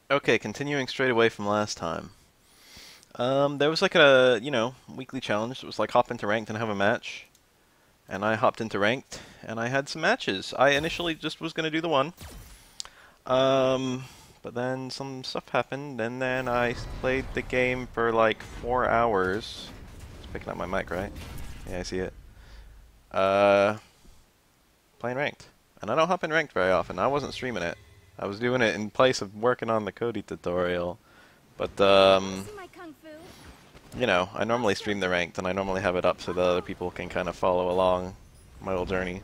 Okay, continuing straight away from last time. There was like a, weekly challenge. It was like hop into ranked and have a match. And I hopped into ranked, and I had some matches. I initially just was gonna do the one. Um, but then some stuff happened, and then I played the game for like 4 hours. It's picking up my mic, right? Yeah, I see it. Uh, Playing ranked. And I don't hop in ranked very often. I wasn't streaming it. I was doing it in place of working on the Cody tutorial. But, I normally stream the ranked, and I normally have it up so that other people can kind of follow along my little journey.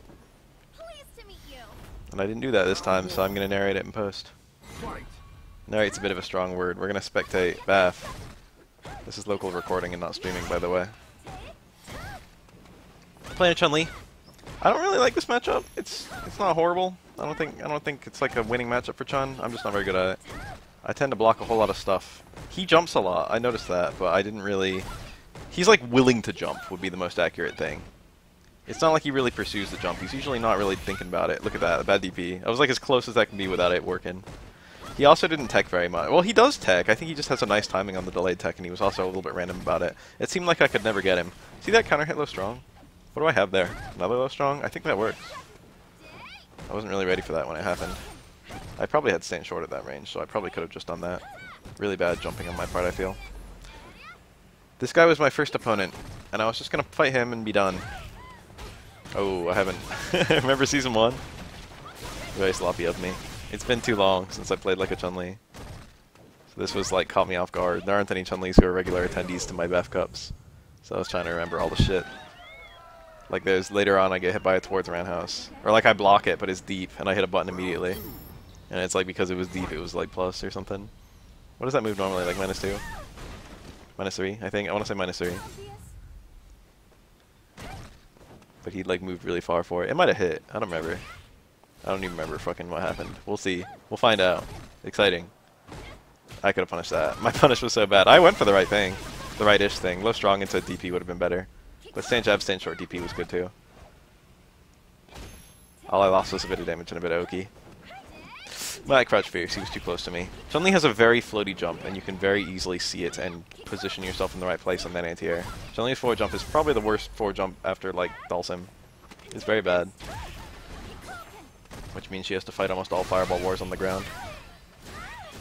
And I didn't do that this time, so I'm going to narrate it in post. Narrate's a bit of a strong word. We're going to spectate Baf. This is local recording and not streaming, by the way. Playing Chun-Li. I don't really like this matchup. It's not horrible. I don't think it's like a winning matchup for Chun. I'm just not very good at it. I tend to block a whole lot of stuff. He jumps a lot. I noticed that, but I didn't really. He's like willing to jump would be the most accurate thing. It's not like he really pursues the jump. He's usually not really thinking about it. Look at that, bad DP. I was like as close as that can be without it working. He also didn't tech very much. Well, he does tech. I think he just has a nice timing on the delayed tech, and he was also a little bit random about it. It seemed like I could never get him. See that counter hit low strong? What do I have there? Another low strong? I think that works. I wasn't really ready for that when it happened. I probably had stand short at that range, so I probably could have just done that. Really bad jumping on my part, I feel. This guy was my first opponent, and I was just going to fight him and be done. Oh, I haven't. Remember season 1? Very sloppy of me. It's been too long since I played like a Chun-Li. So this was like caught me off guard. There aren't any Chun-Lis who are regular attendees to my BAF Cups. So I was trying to remember all the shit. Like there's later on I get hit by a towards roundhouse. Or like I block it but it's deep and I hit a button immediately. And it's like because it was deep it was like plus or something. What does that move normally? Like -2? -3, I think. I want to say -3. But he like moved really far for it. It might have hit. I don't remember. I don't even remember fucking what happened. We'll see. We'll find out. Exciting. I could have punished that. My punish was so bad. I went for the right thing. The right-ish thing. Low strong into DP would have been better. But stand jab, stand short DP was good too. All I lost was a bit of damage and a bit of Oki. But I crouch fierce. He was too close to me. Chun-Li has a very floaty jump, and you can very easily see it and position yourself in the right place on that anti-air. Chun-Li's forward jump is probably the worst forward jump after, like, Dhalsim. It's very bad. Which means she has to fight almost all fireball wars on the ground.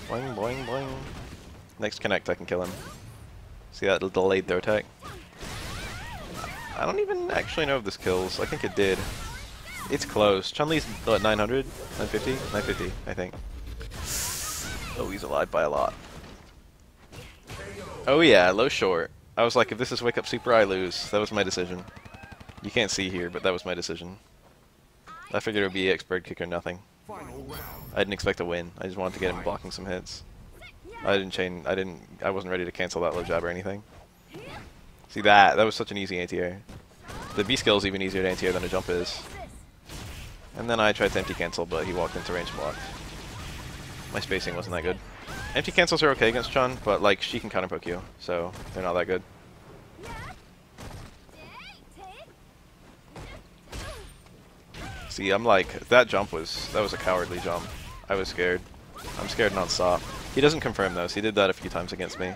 Boing, boing, boing. Next connect, I can kill him. See that delayed throw tech? I don't even actually know if this kills. I think it did. It's close. Chun-Li's, what, 900? 950? 950, I think. Oh, he's alive by a lot. Oh yeah, low short. I was like, if this is Wake Up Super, I lose. That was my decision. You can't see here, but that was my decision. I figured it would be expert kick or nothing. I didn't expect a win. I just wanted to get him blocking some hits. I wasn't ready to cancel that low jab or anything. See that? That was such an easy anti-air. The B skill is even easier to anti-air than a jump is. And then I tried to empty cancel, but he walked into range and blocked. My spacing wasn't that good. Empty cancels are okay against Chun, but like she can counter poke you, so they're not that good. See, I'm like, that was a cowardly jump. I was scared. I'm scared non-stop. He doesn't confirm those. He did that a few times against me.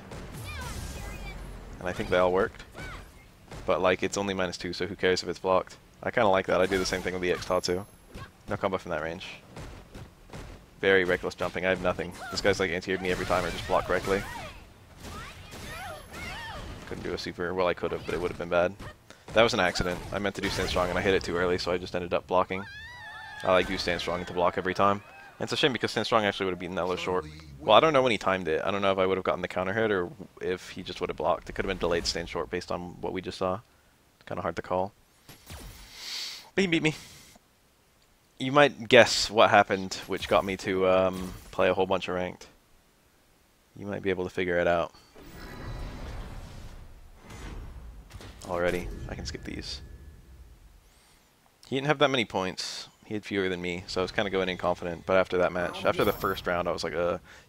And I think they all worked. But like, it's only -2, so who cares if it's blocked? I kind of like that. I do the same thing with the X Tatsu. No combo from that range. Very reckless jumping. I have nothing. This guy's like anti-aired me every time or just block correctly. Couldn't do a super. Well, I could have, but it would have been bad. That was an accident. I meant to do stand strong and I hit it too early, so I just ended up blocking. I like do stand strong to block every time. And it's a shame because stand strong actually would have beaten that low short. Well, I don't know when he timed it. I don't know if I would have gotten the counter hit or if he just would have blocked. It could have been delayed stand short based on what we just saw. It's kind of hard to call. But he beat me. You might guess what happened, which got me to play a whole bunch of ranked. You might be able to figure it out. Already. I can skip these. He didn't have that many points. He had fewer than me, so I was kind of going in confident. But after that match, after the first round, I was like,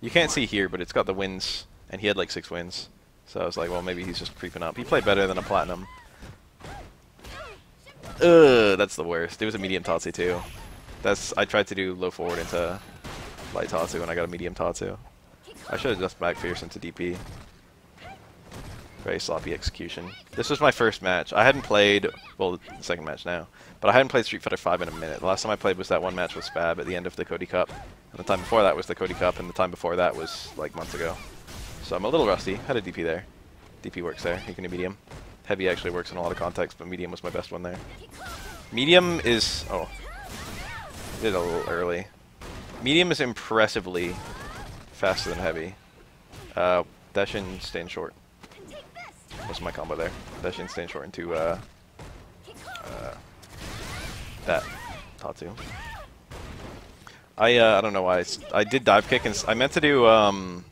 you can't see here, but it's got the wins, and he had like 6 wins. So I was like, well, maybe he's just creeping up. He played better than a platinum. That's the worst. It was a medium Tatsu too. I tried to do low forward into light Tatsu, and I got a medium Tatsu. I should have just back Fierce into DP. Very sloppy execution. This was my first match. I hadn't played, well, the second match now, but I hadn't played Street Fighter 5 in a minute. The last time I played was that one match with Spab at the end of the Cody Cup, and the time before that was the Cody Cup, and the time before that was like months ago. So I'm a little rusty. Had a DP there. DP works there. You can do medium. Heavy actually works in a lot of contexts, but medium was my best one there. Medium is, oh, I did it a little early. Medium is impressively faster than heavy. Dash in, stand short. What's my combo there? Dash in, stand short into that Tatsu. I don't know why. I did dive kick, and I meant to do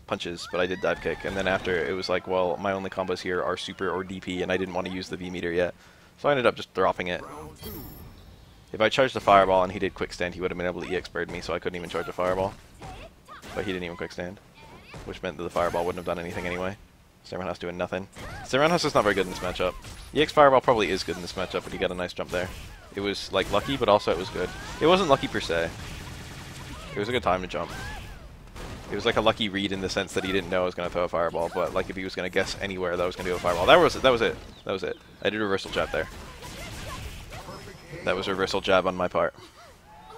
punches, but I did dive kick, and then after it was like, well, my only combos here are super or DP, and I didn't want to use the V meter yet, so I ended up just dropping it. If I charged a fireball and he did quick stand, he would have been able to EX bird me, so I couldn't even charge a fireball. But he didn't even quick stand, which meant that the fireball wouldn't have done anything anyway. Roundhouse doing nothing. Roundhouse is not very good in this matchup. EX fireball probably is good in this matchup, but he got a nice jump there. It was like lucky, but also it was good. It wasn't lucky per se. It was a good time to jump. It was like a lucky read in the sense that he didn't know I was going to throw a fireball, but like if he was going to guess anywhere that I was going to do a fireball. That was it. That was it. I did a reversal jab there. That was a reversal jab on my part.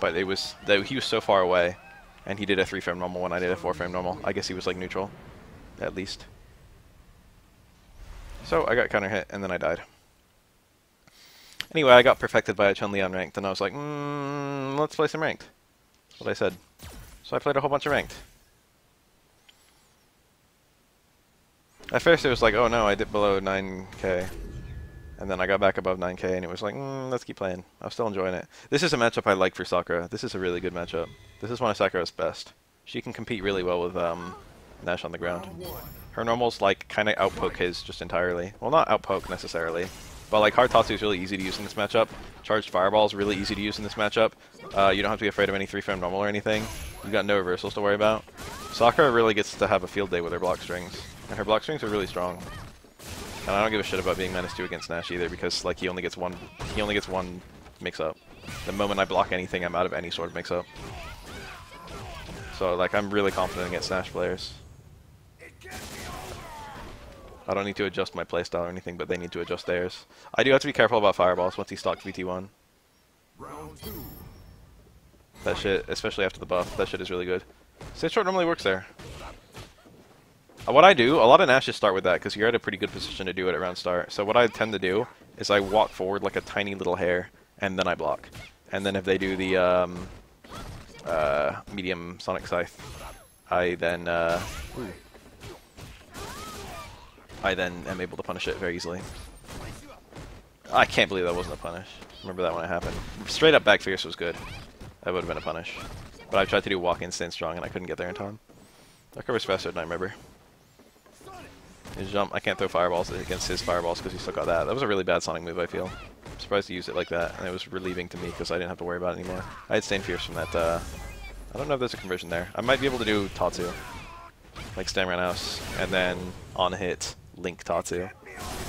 But he was so far away, and he did a 3-frame normal when I did a 4-frame normal. I guess he was like neutral, at least. So I got counter hit, and then I died. Anyway, I got perfected by a Chun-Li on ranked, and I was like, let's play some ranked. That's what I said. So I played a whole bunch of ranked. At first it was like, oh no, I dipped below 9k. And then I got back above 9k, and it was like, let's keep playing. I was still enjoying it. This is a matchup I like for Sakura. This is a really good matchup. This is one of Sakura's best. She can compete really well with Nash on the ground. Her normals like kind of outpoke his just entirely. Well, not outpoke necessarily, but like hard Tatsu is really easy to use in this matchup. Charged Fireball is really easy to use in this matchup. You don't have to be afraid of any 3-frame normal or anything. You've got no reversals to worry about. Sakura really gets to have a field day with her block strings, and her block strings are really strong. And I don't give a shit about being -2 against Nash either, because like he only gets one mix-up. The moment I block anything, I'm out of any sort of mix-up. So like I'm really confident against Nash players. I don't need to adjust my playstyle or anything, but they need to adjust theirs. I do have to be careful about fireballs once he stocks VT1. That shit, especially after the buff, that shit is really good. Stand short normally works there. What I do, a lot of Nashes start with that, because you're at a pretty good position to do it around start. So what I tend to do is I walk forward like a tiny little hair, and then I block. And then if they do the medium Sonic Scythe, I then am able to punish it very easily. I can't believe that wasn't a punish. Remember that when it happened. Straight up back fierce was good. That would have been a punish. But I tried to do walk-in, stand strong, and I couldn't get there in time. That covers faster than I remember. His jump, I can't throw fireballs against his fireballs because he still got that. That was a really bad Sonic move, I feel. I'm surprised he used it like that, and it was relieving to me because I didn't have to worry about it anymore. I had stand fierce from that, I don't know if there's a conversion there. I might be able to do Tatsu. Like stand roundhouse, and then on hit, link Tatsu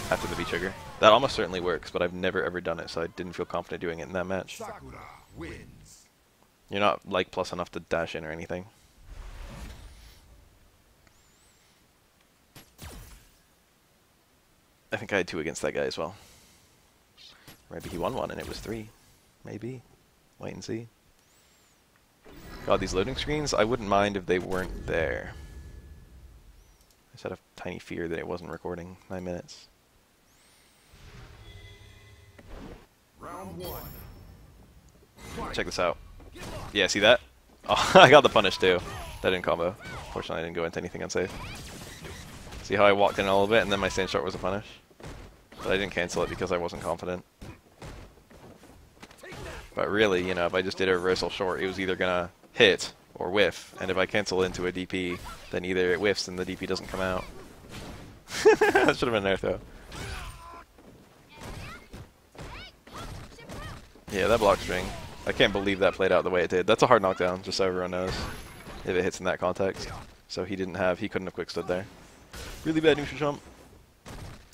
after the V-trigger. That almost certainly works, but I've never ever done it, so I didn't feel confident doing it in that match. You're not like plus enough to dash in or anything. I think I had 2 against that guy as well. Maybe he won 1 and it was 3. Maybe. Wait and see. God, these loading screens, I wouldn't mind if they weren't there. I just had a tiny fear that it wasn't recording 9 minutes. Round 1. Check this out. Yeah, see that? Oh, I got the punish too. That didn't combo. Fortunately, I didn't go into anything unsafe. See how I walked in a little bit and then my stand short was a punish? But I didn't cancel it because I wasn't confident. But really, you know, if I just did a reversal short, it was either gonna hit or whiff. And if I cancel into a DP, then either it whiffs and the DP doesn't come out. That should have been there though. Yeah, that block string. I can't believe that played out the way it did. That's a hard knockdown, just so everyone knows. If it hits in that context. So he couldn't have quick stood there. Really bad neutral jump.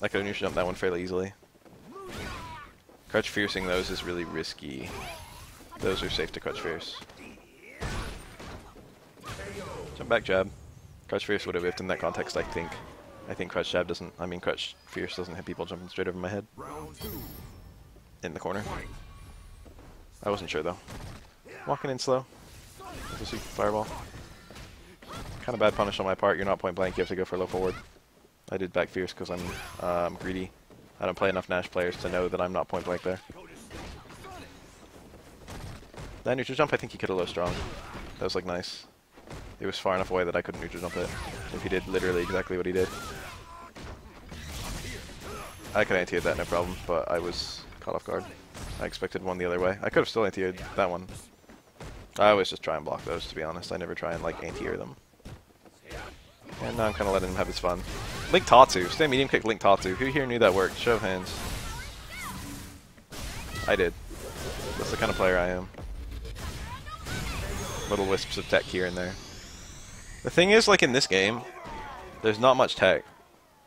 I could have neutral jumped that one fairly easily. Crouch fiercing those is really risky. Those are safe to crouch fierce. Jump back jab. Crouch Fierce would have whiffed in that context, I think. I think Crouch Jab doesn't, I mean Crouch Fierce doesn't hit people jumping straight over my head. Round 2. In the corner. Fight. I wasn't sure though. Walking in slow. With a super fireball. Kind of bad punish on my part. You're not point blank, you have to go for low forward. I did back Fierce because I'm greedy. I don't play enough Nash players to know that I'm not point blank there. That neutral jump, I think he could have low strong. That was like nice. It was far enough away that I couldn't neutral jump it. If he did literally exactly what he did. I could anti-hit that no problem, but I was caught off guard. I expected one the other way. I could have still anti-hit that one. I always just try and block those, to be honest. I never try and like anti-air them. And now I'm kind of letting him have his fun. Link Tatsu. Stay medium kick Link Tatsu. Who here knew that worked? Show of hands. I did. That's the kind of player I am. Little wisps of tech here and there. The thing is, like in this game, there's not much tech.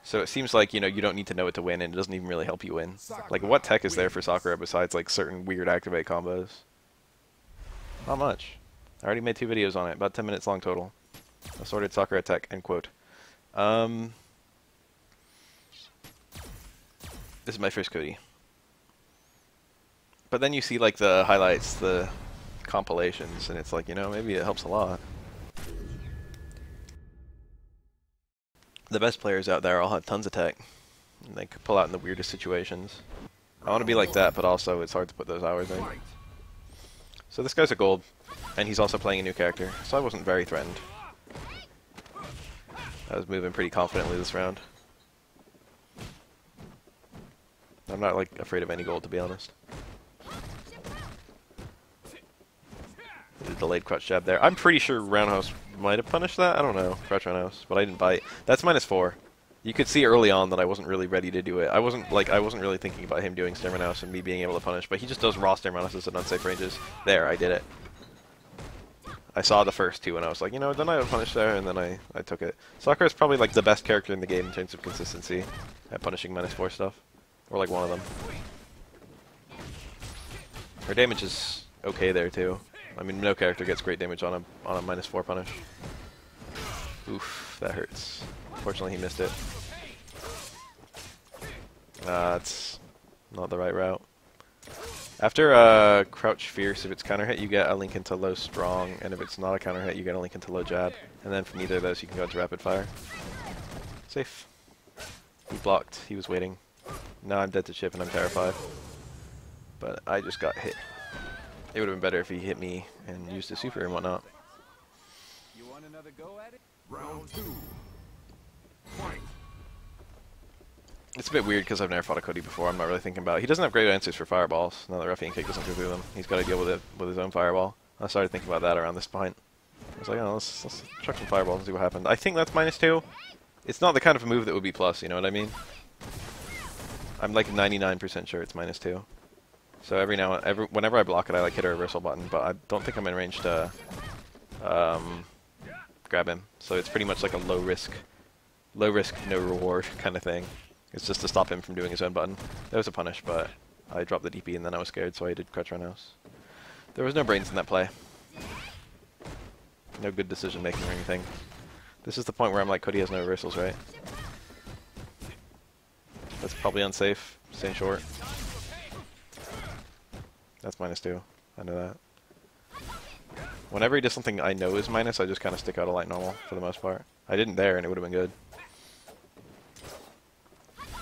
So it seems like, you know, you don't need to know it to win, and it doesn't even really help you win. Like, what tech is there for Sakura besides, like, certain weird activate combos? Not much. I already made 2 videos on it, about 10 minutes long total. Assorted Sakura tech, end quote. This is my first Cody. But then you see, like, the highlights, the compilations, and it's like, you know, maybe it helps a lot. The best players out there all have tons of tech. And they could pull out in the weirdest situations. I want to be like that, but also it's hard to put those hours in. So this guy's a gold, and he's also playing a new character, so I wasn't very threatened. I was moving pretty confidently this round. I'm not like afraid of any gold, to be honest. The delayed crouch jab there. I'm pretty sure Roundhouse might have punished that. I don't know. Crouch Roundhouse, but I didn't bite. That's -4. You could see early on that I wasn't really ready to do it. I wasn't really thinking about him doing Stem Roundhouse and me being able to punish, but he just does raw Stem Roundhouses at unsafe ranges. There, I did it. I saw the first 2 and I was like, you know, then I would punish there, and then I took it. Sakura is probably like the best character in the game in terms of consistency at punishing -4 stuff. Or like one of them. Her damage is okay there too. I mean, no character gets great damage on a -4 punish. Oof, that hurts. Fortunately, he missed it. That's not the right route. After Crouch Fierce, if it's counter hit, you get a link into low strong, and if it's not a counter hit, you get a link into low jab. And then from either of those, you can go into rapid fire. Safe. He blocked. He was waiting. Now I'm dead to chip, and I'm terrified. But I just got hit. It would have been better if he hit me and used his super and whatnot. You want another go at it? Round 2. Fight. It's a bit weird because I've never fought a Cody before. I'm not really thinking about it. He doesn't have great answers for fireballs. Now that Ruffian Kick doesn't go through them, he's got to deal with it with his own fireball. I started thinking about that around this point. I was like, oh, let's chuck some fireballs and see what happens. I think that's -2. It's not the kind of a move that would be plus, you know what I mean? I'm like 99% sure it's -2. So whenever I block it, I like hit a reversal button, but I don't think I'm in range to grab him. So it's pretty much like a low risk, no reward kind of thing. It's just to stop him from doing his own button. That was a punish, but I dropped the DP and then I was scared, so I did Crouch Roundhouse. There was no brains in that play. No good decision making or anything. This is the point where I'm like, Cody has no reversals, right? That's probably unsafe. Staying short. That's -2. I know that. Whenever he does something I know is minus, I just kind of stick out a light normal for the most part. I didn't there, and it would have been good.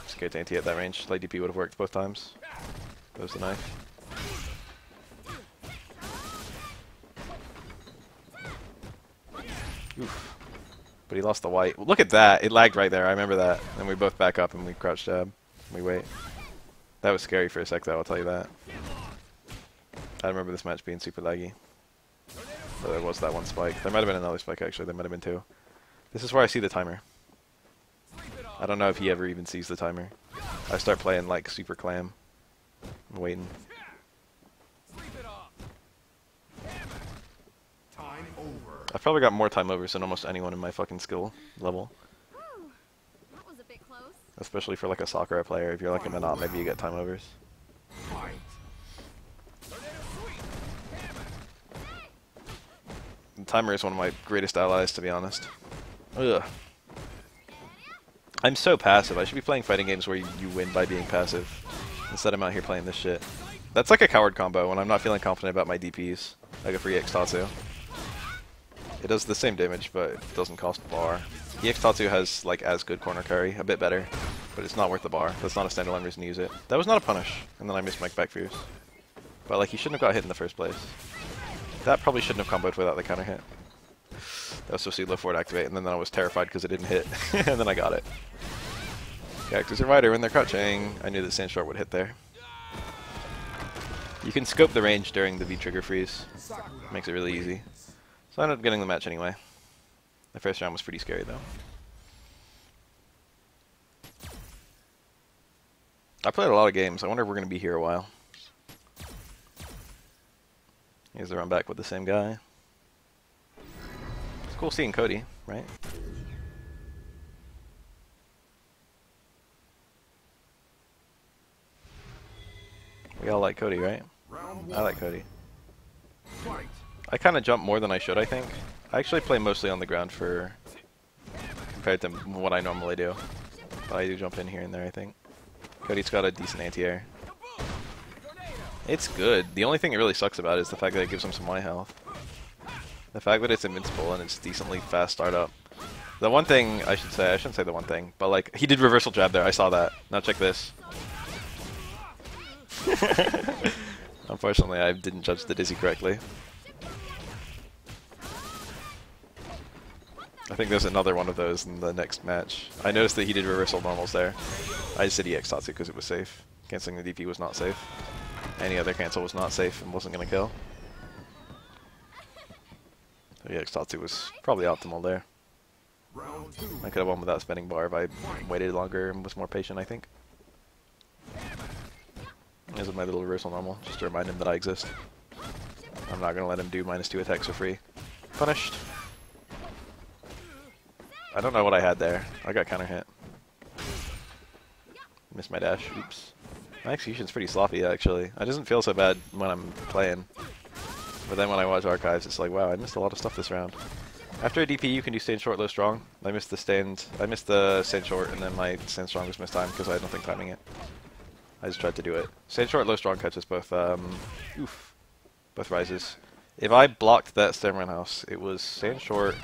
Scared to anti at that range. Light DP would have worked both times. There's the knife. Oof. But he lost the white. Look at that! It lagged right there. I remember that. And we both back up and we crouch jab. We wait. That was scary for a sec, though. I'll tell you that. I remember this match being super laggy. So there was that one spike. There might have been another spike, actually. There might have been 2. This is where I see the timer. I don't know if he ever even sees the timer. I start playing like super clam. I'm waiting. Time over. I've probably got more time overs than almost anyone in my fucking skill level. Whew, that was a bit close. Especially for like a Sakura player. If you're like a Minot, maybe you get time overs. Fight. The timer is one of my greatest allies, to be honest. Ugh. I'm so passive. I should be playing fighting games where you win by being passive. Instead I'm out here playing this shit. That's like a coward combo when I'm not feeling confident about my DPs. I go for EX Tatsu. It does the same damage, but it doesn't cost bar. EX Tatsu has like as good corner carry, a bit better, but it's not worth the bar. That's not a standalone reason to use it. That was not a punish, and then I missed my back fierce. But like he shouldn't have got hit in the first place. That probably shouldn't have comboed without the counter hit. That was supposed to be low forward activate, and then I was terrified because it didn't hit, and then I got it. Characters are wider when they're crouching. I knew that Sand Short would hit there. You can scope the range during the V-trigger freeze. Makes it really easy. So I ended up getting the match anyway. The first round was pretty scary though. I played a lot of games. I wonder if we're going to be here a while. Here's the run back with the same guy. It's cool seeing Cody, right? We all like Cody, right? I like Cody. Fight. I kind of jump more than I should, I think. I actually play mostly on the ground compared to what I normally do. But I do jump in here and there, I think. Cody's got a decent anti-air. It's good. The only thing it really sucks about is the fact that it gives him some Y health. The fact that it's invincible and it's decently fast startup. The one thing I shouldn't say the one thing, but like, he did reversal jab there, I saw that. Now check this. Unfortunately, I didn't judge the dizzy correctly. I think there's another one of those in the next match. I noticed that he did reversal normals there. I just did EX Tatsu because it was safe. Canceling the DP was not safe. Any other cancel was not safe and wasn't going to kill. So EX Tatsu was probably optimal there. I could have won without spending bar if I waited longer and was more patient, I think. This is my little reversal normal, just to remind him that I exist. I'm not going to let him do -2 attacks for free. Punished. I don't know what I had there. I got counter hit. Missed my dash. Oops. My execution's pretty sloppy, actually. It doesn't feel so bad when I'm playing. But then when I watch archives, it's like, wow, I missed a lot of stuff this round. After a DP, you can do stand short, low strong. I missed the stand short, and then my stand strong was mistimed because I had nothing timing it. I just tried to do it. Stand short, low strong catches both, both rises. If I blocked that stand roundhouse, it was stand short,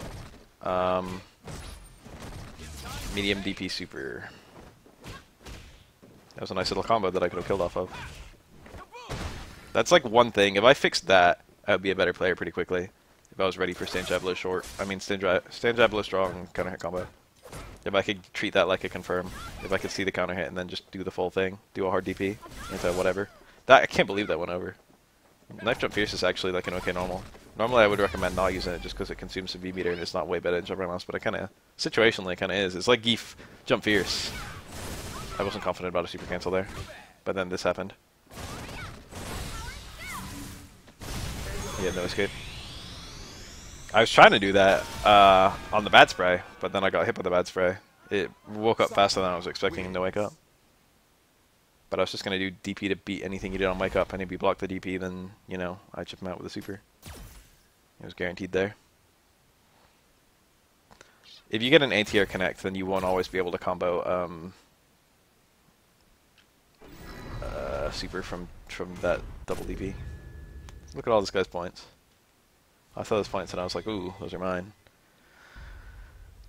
medium DP super. That was a nice little combo that I could have killed off of. That's like one thing. If I fixed that, I would be a better player pretty quickly. If I was ready for stand jab low short, stand jab low strong counter hit combo. If I could treat that like a confirm, if I could see the counter hit and then just do the full thing, do a hard DP into whatever. That I can't believe that went over. Knife jump fierce is actually like an okay normal. Normally I would recommend not using it just because it consumes some V meter and it's not way better than jump roundhouse, but it kind of situationally kind of is. It's like Geef jump fierce. I wasn't confident about a super cancel there, but then this happened. He had no escape. I was trying to do that on the bad spray, but then I got hit by the bad spray. It woke up faster than I was expecting him to wake up. But I was just going to do DP to beat anything he did on wake up, and if he blocked the DP, then, you know, I'd chip him out with a super. It was guaranteed there. If you get an anti-air connect, then you won't always be able to combo super from that double DP. Look at all this guy's points. I saw those points and I was like, ooh, those are mine.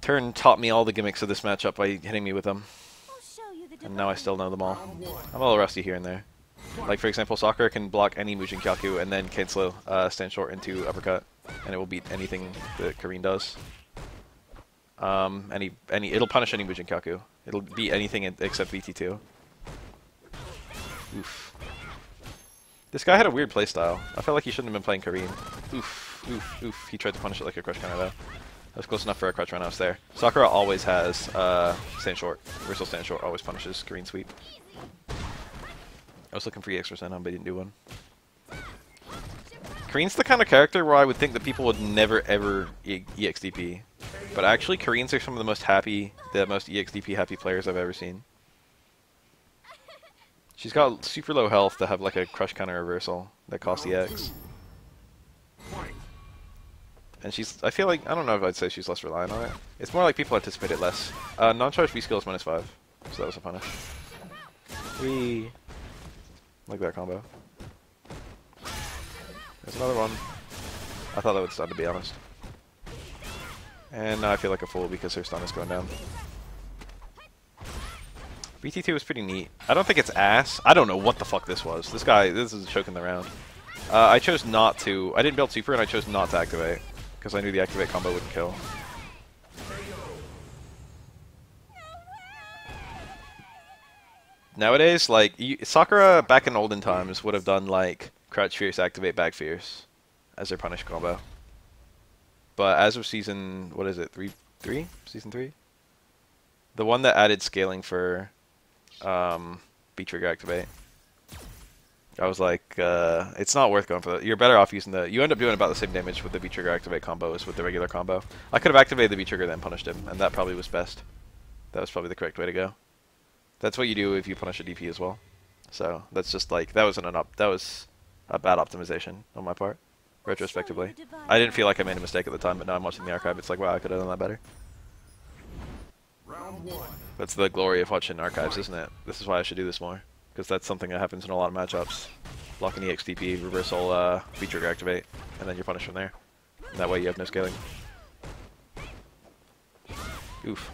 Turn taught me all the gimmicks of this matchup by hitting me with them. And now I still know them all. I'm a little rusty here and there. Like, for example, Sakura can block any Mujin Kyaku and then cancel stand short into uppercut. And it will beat anything that Kareen does. It'll punish any Mujin Kyaku. It'll beat anything except VT2. Oof. This guy had a weird playstyle. I felt like he shouldn't have been playing Kareen. Oof, oof, oof. He tried to punish it like a crush counter though. That was close enough for a crutch roundhouse there. Sakura always has stand short. Reversal stand short always punishes Kareen sweep. I was looking for EX% on, but I didn't do one. Kareen's the kind of character where I would think that people would never ever EXDP. But actually, Kareens are some of the most EXDP happy players I've ever seen. She's got super low health to have like a crush counter reversal that costs EX. And I feel like, I don't know if I'd say she's less reliant on it. It's more like people anticipate it less. Non-charge V skill is -5, so that was a punish. Whee! Like that combo. There's another one. I thought that would stun, to be honest. And now I feel like a fool because her stun is going down. BT2 was pretty neat. I don't think it's ass. I don't know what the fuck this was. This is choking the round. I chose not to. I didn't build super and I chose not to activate. Because I knew the activate combo wouldn't kill. Nowadays, like, Sakura back in olden times would have done, like, crouch fierce, activate, back fierce as their punish combo. But as of season, what is it, 3? Season 3? The one that added scaling for B-trigger activate. I was like, it's not worth going for that. You're better off using you end up doing about the same damage with the B-trigger activate combo as with the regular combo. I could have activated the B-trigger then punished him, and that probably was best. That was probably the correct way to go. That's what you do if you punish a DP as well. So that's just like, that was a bad optimization on my part, retrospectively. I didn't feel like I made a mistake at the time, but now I'm watching the archive, it's like, wow, I could have done that better. Round 1. That's the glory of watching archives, isn't it? This is why I should do this more. Because that's something that happens in a lot of matchups. Lock an EXTP, reversal, V-trigger activate, and then you're punished from there. And that way you have no scaling. Oof.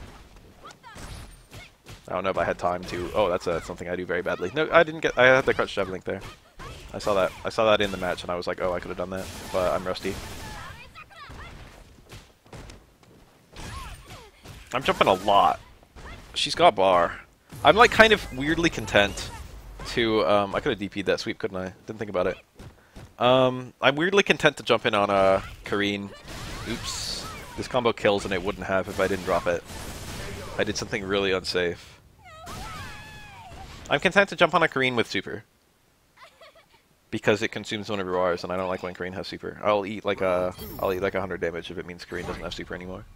I don't know if I had time to... Oh, that's something I do very badly. No, I didn't get... I had the crouch jab link there. I saw that. I saw that in the match, and I was like, oh, I could have done that. But I'm rusty. I'm jumping a lot. She's got bar. I'm like kind of weirdly content to... I could have DP'd that sweep, couldn't I? Didn't think about it. I'm weirdly content to jump in on a Kareen. Oops. This combo kills, and it wouldn't have if I didn't drop it. I did something really unsafe. I'm content to jump on a Kareen with super. Because it consumes one of your Rs, and I don't like when Kareen has super. I'll eat like 100 damage if it means Kareen doesn't have super anymore.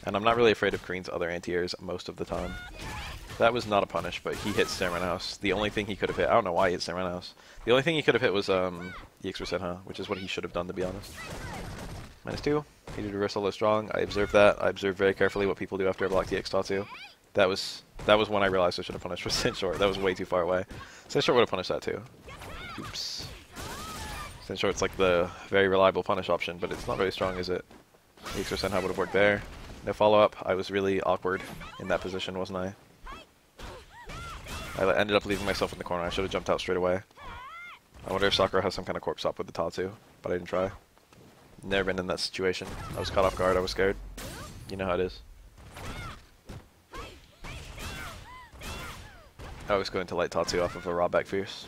And I'm not really afraid of Kareen's other anti-airs most of the time. That was not a punish, but he hit Stairman House. The only thing he could have hit, I don't know why he hit Stairman House. The only thing he could have hit was EX%, huh? Which is what he should have done, to be honest. -2. He did reversal low strong. I observed that. I observed very carefully what people do after I block the X Tatsu. That was when I realized I should have punished with Sin Short. That was way too far away. Sin Short would have punished that too. Oops. Sin Short's like the very reliable punish option, but it's not very strong, is it? EX% would have worked there. No follow-up. I was really awkward in that position, wasn't I? I ended up leaving myself in the corner. I should have jumped out straight away. I wonder if Sakura has some kind of corpse up with the Tatsu, but I didn't try. Never been in that situation. I was caught off guard. I was scared. You know how it is. I was going to light Tatsu off of a raw back fierce.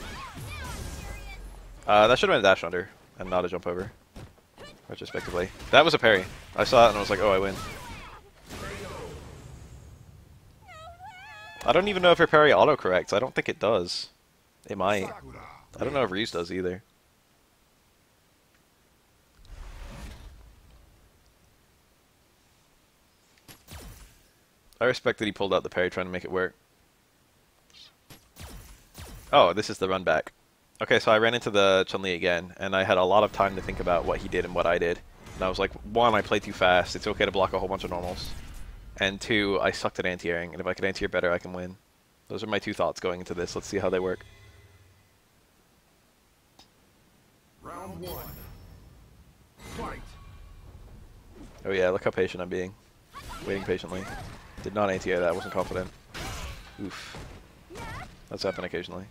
That should have been a dash under and not a jump over. Retrospectively. That was a parry. I saw it and I was like, oh, I win. I don't even know if her parry autocorrects. I don't think it does. It might. I don't know if Ryu's does either. I respect that he pulled out the parry trying to make it work. Oh, this is the run back. Okay, so I ran into the Chun-Li again, and I had a lot of time to think about what he did and what I did. And I was like, 1, I played too fast. It's okay to block a whole bunch of normals. And 2, I sucked at anti-airing, and if I could anti-air better, I can win. Those are my 2 thoughts going into this. Let's see how they work. Round 1. Fight. Oh yeah, look how patient I'm being. Waiting patiently. Did not anti-air that, wasn't confident. Oof. That's happened occasionally.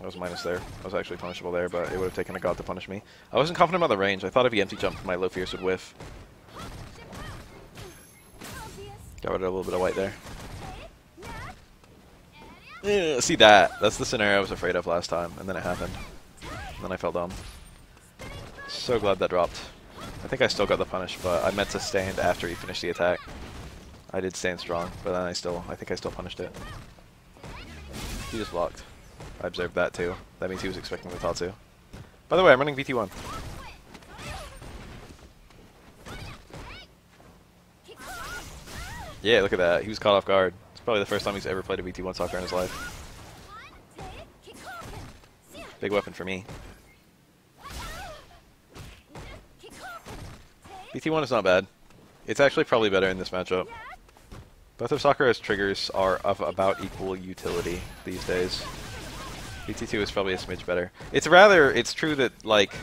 I was minus there. I was actually punishable there, but it would have taken a god to punish me. I wasn't confident about the range. I thought if he empty jumped, my low fierce would whiff. Got rid of a little bit of white there. Yeah, see that? That's the scenario I was afraid of last time, and then it happened. And then I fell down. So glad that dropped. I think I still got the punish, but I meant to stand after he finished the attack. I did stand strong, but then I think I still punished it. He just blocked. I observed that too. That means he was expecting the Tatsu. By the way, I'm running VT1. Yeah, look at that. He was caught off guard. It's probably the first time he's ever played a VT1 soccer in his life. Big weapon for me. BT1 is not bad. It's actually probably better in this matchup. Both of Sakura's triggers are of about equal utility these days. BT2 is probably a smidge better. It's true that, like,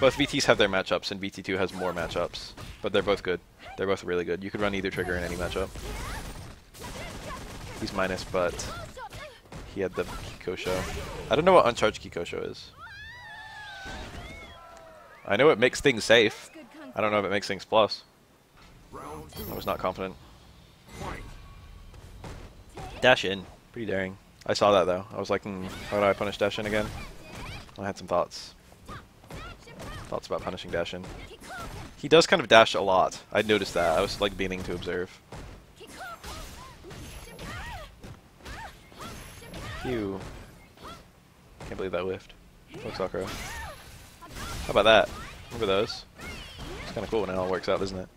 both VTs have their matchups and BT2 has more matchups. But they're both good. They're both really good. You could run either trigger in any matchup. He's minus, but he had the Kikosho. I don't know what uncharged Kikosho is. I know it makes things safe. I don't know if it makes things plus. I was not confident. Dash in. Pretty daring. I saw that though. I was like, how do I punish dash in again? I had some thoughts. Thoughts about punishing dash in. He does kind of dash a lot. I noticed that. I was like beginning to observe. Phew. Can't believe that whiffed. Look, Sakura. How about that? Look at those. It's kind of cool when it all works out, isn't it?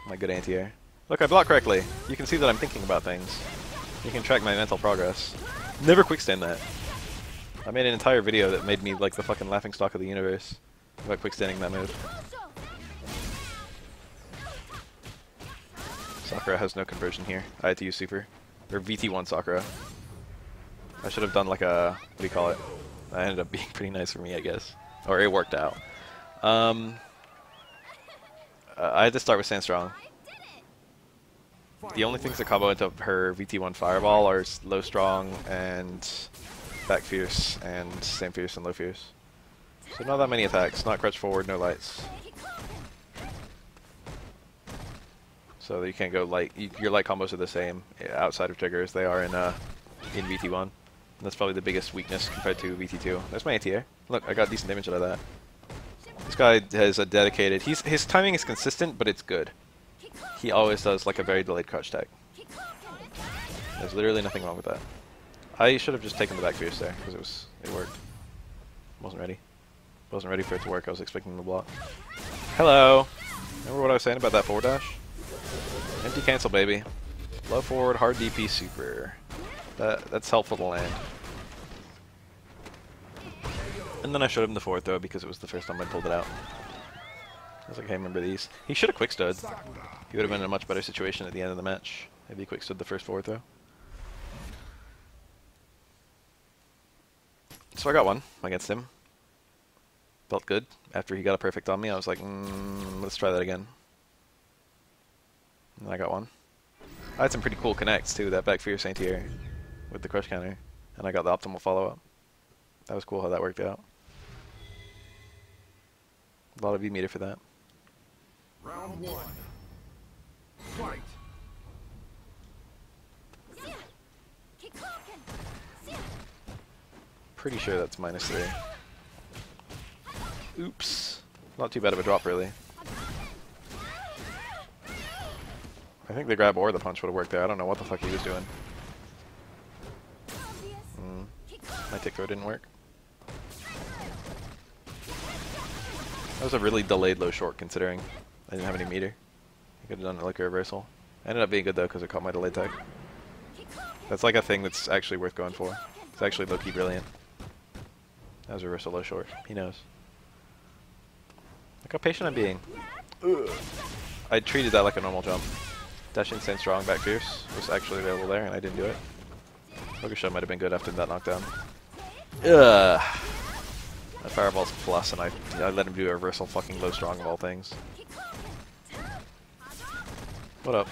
My good anti-air. Look, I block correctly. You can see that I'm thinking about things. You can track my mental progress. Never quickstand that. I made an entire video that made me like the fucking laughingstock of the universe about quickstanding that move. Sakura has no conversion here. I had to use super. Or VT1 Sakura. I should have done like a... what do you call it? That ended up being pretty nice for me, I guess. Or it worked out. I had to start with Stand Strong. The only things that combo into her VT1 Fireball are low strong and back fierce and stand fierce and low fierce. So not that many attacks, not crutch forward, no lights. So you can't go light. Your light combos are the same outside of triggers. They are in VT1. And that's probably the biggest weakness compared to VT2. There's my anti-air. Look, I got decent damage out of that. This guy has a dedicated... his timing is consistent, but it's good. He always does like a very delayed crouch tag. There's literally nothing wrong with that. I should have just taken the back fierce there because it worked. Wasn't ready. Wasn't ready for it to work. I was expecting him to block. Hello. Remember what I was saying about that forward dash? Empty cancel, baby. Low forward, hard DP, super. That's helpful to land. And then I showed him the forward throw because it was the first time I pulled it out. I was like, hey, remember these? He should have quick stood. He would have been in a much better situation at the end of the match if he quick stood the first forward throw. So I got one against him. Felt good. After he got a perfect on me, I was like, let's try that again. And I got one. I had some pretty cool connects too, that back fierce anti-air with the crush counter. And I got the optimal follow-up. That was cool how that worked out. A lot of V-meter for that. Round one. Fight. Pretty sure that's -3. Oops. Not too bad of a drop, really. I think the grab or the punch would have worked there. I don't know what the fuck he was doing. My tick throw didn't work. That was a really delayed low short considering I didn't have any meter. I could have done it like a reversal. Ended up being good though because it caught my delayed tag. That's like a thing that's actually worth going for. It's actually low-key brilliant. That was a reversal low short. He knows. Look how patient I'm being. Ugh. I treated that like a normal jump. Dash in, stand strong, back fierce was actually available there and I didn't do it. Focus shot might have been good after that knockdown. Ugh. That fireball's plus and I let him do a reversal fucking low strong of all things. What up?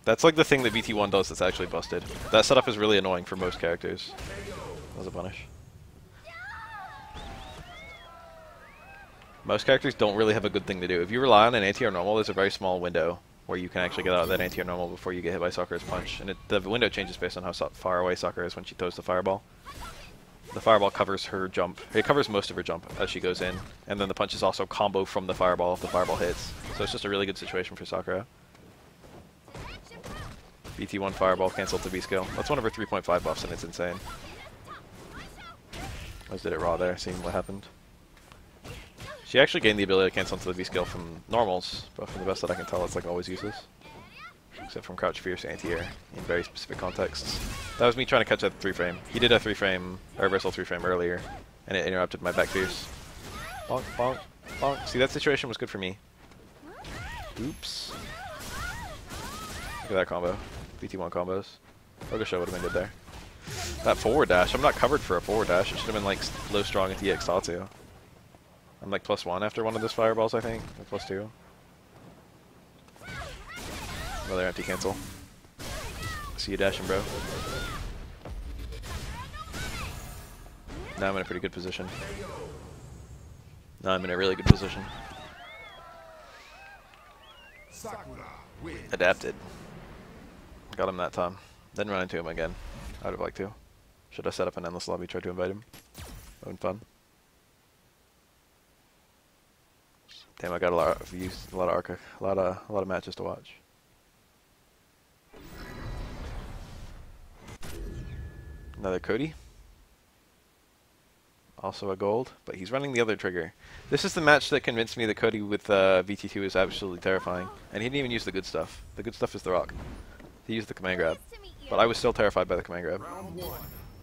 That's like the thing that VT1 does that's actually busted. That setup is really annoying for most characters. That was a punish. Most characters don't really have a good thing to do. If you rely on an anti-air normal, there's a very small window where you can actually get out of that anti-air normal before you get hit by Sakura's punch. And the window changes based on how far away Sakura is when she throws the fireball. The fireball covers her jump. It covers most of her jump as she goes in. And then the punch is also combo from the fireball if the fireball hits. So it's just a really good situation for Sakura. BT1 fireball cancelled to V-scale. That's one of her 3.5 buffs and it's insane. I just did it raw there, seeing what happened. She actually gained the ability to cancel into the V-scale from normals, but from the best that I can tell it's like always useless. Except from crouch fierce anti-air in very specific contexts. That was me trying to catch that 3-frame. He did a 3-frame, a reversal 3-frame earlier, and it interrupted my back fierce. Bonk, bonk. Bonk. See, that situation was good for me. Oops. Look at that combo. BT1 combos. Rokusho would have been good there. That forward dash. I'm not covered for a forward dash. It should have been like low strong at EX Tatsu. I'm like +1 after one of those fireballs, I think. Or +2. Another empty cancel. See you dashing, bro. Now I'm in a pretty good position. Now I'm in a really good position. Adapted. Got him that time. Didn't run into him again. I would have liked to. Should I set up an endless lobby, try to invite him? That would been fun. Damn, I got a lot of views, a lot of Arca, a lot of matches to watch. Another Cody. Also a gold, but he's running the other trigger. This is the match that convinced me that Cody with VT2 is absolutely terrifying. And he didn't even use the good stuff. The good stuff is the rock. He used the command grab. But I was still terrified by the command grab.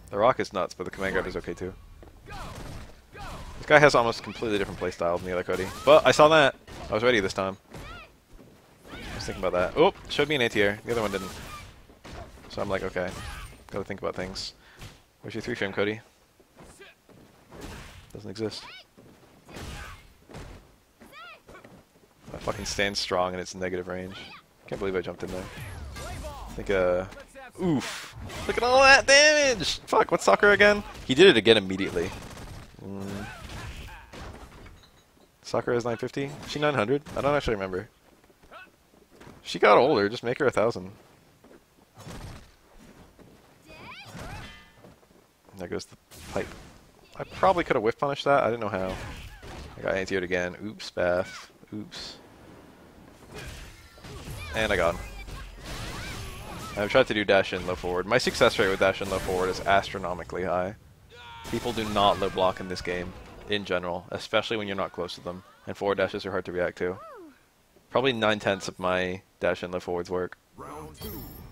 The rock is nuts, but the command grab is okay too. This guy has almost completely different playstyle than the other Cody. But I saw that. I was ready this time. I was thinking about that. Oh, showed me an ATR. The other one didn't. So I'm like, okay. Gotta think about things. Where's your 3-frame, Cody? Doesn't exist. I fucking stand strong in its negative range. Can't believe I jumped in there. I think, oof. Look at all that damage! Fuck, what's Sakura again? He did it again immediately. Sakura is 950? Is she 900? I don't actually remember. She got older, just make her 1,000. There goes the pipe. I probably could have whiff punished that. I didn't know how. I got anti-O'd again. Oops, Baf. Oops. And I got him. I've tried to do dash in low forward. My success rate with dash in low forward is astronomically high. People do not low block in this game, in general, especially when you're not close to them. And forward dashes are hard to react to. Probably 9/10 of my dash in low forwards work.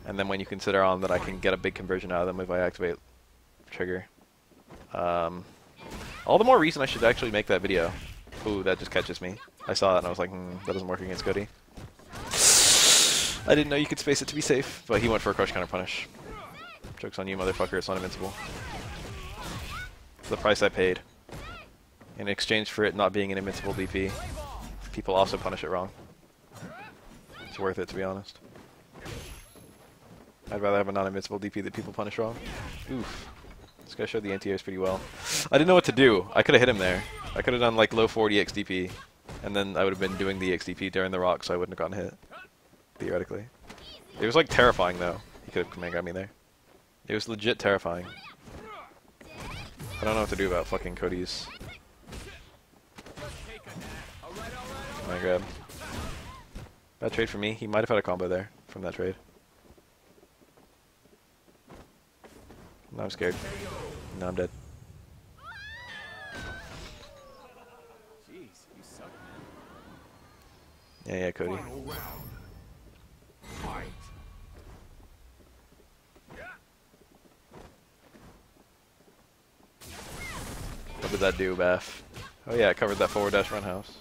And then when you consider on that I can get a big conversion out of them if I activate trigger. All the more reason I should actually make that video. Ooh, that just catches me. I saw that and I was like, that doesn't work against Cody. I didn't know you could space it to be safe, but he went for a crush counter punish. Joke's on you, motherfucker, it's not invincible. It's the price I paid. In exchange for it not being an invincible DP, people also punish it wrong. It's worth it, to be honest. I'd rather have a non-invincible DP that people punish wrong. Oof. This guy showed the anti-airs pretty well. I didn't know what to do. I could have hit him there. I could have done like low 40 XDP, and then I would have been doing the XDP during the rock, so I wouldn't have gotten hit. Theoretically. It was like terrifying though. He could have command grabbed me there. It was legit terrifying. I don't know what to do about fucking Cody's command grab. Bad trade for me. He might have had a combo there from that trade. Now I'm scared. Now I'm dead. Jeez, you suck, Yeah, yeah, Cody. What did that do, Baf? Oh yeah, it covered that forward dash run house.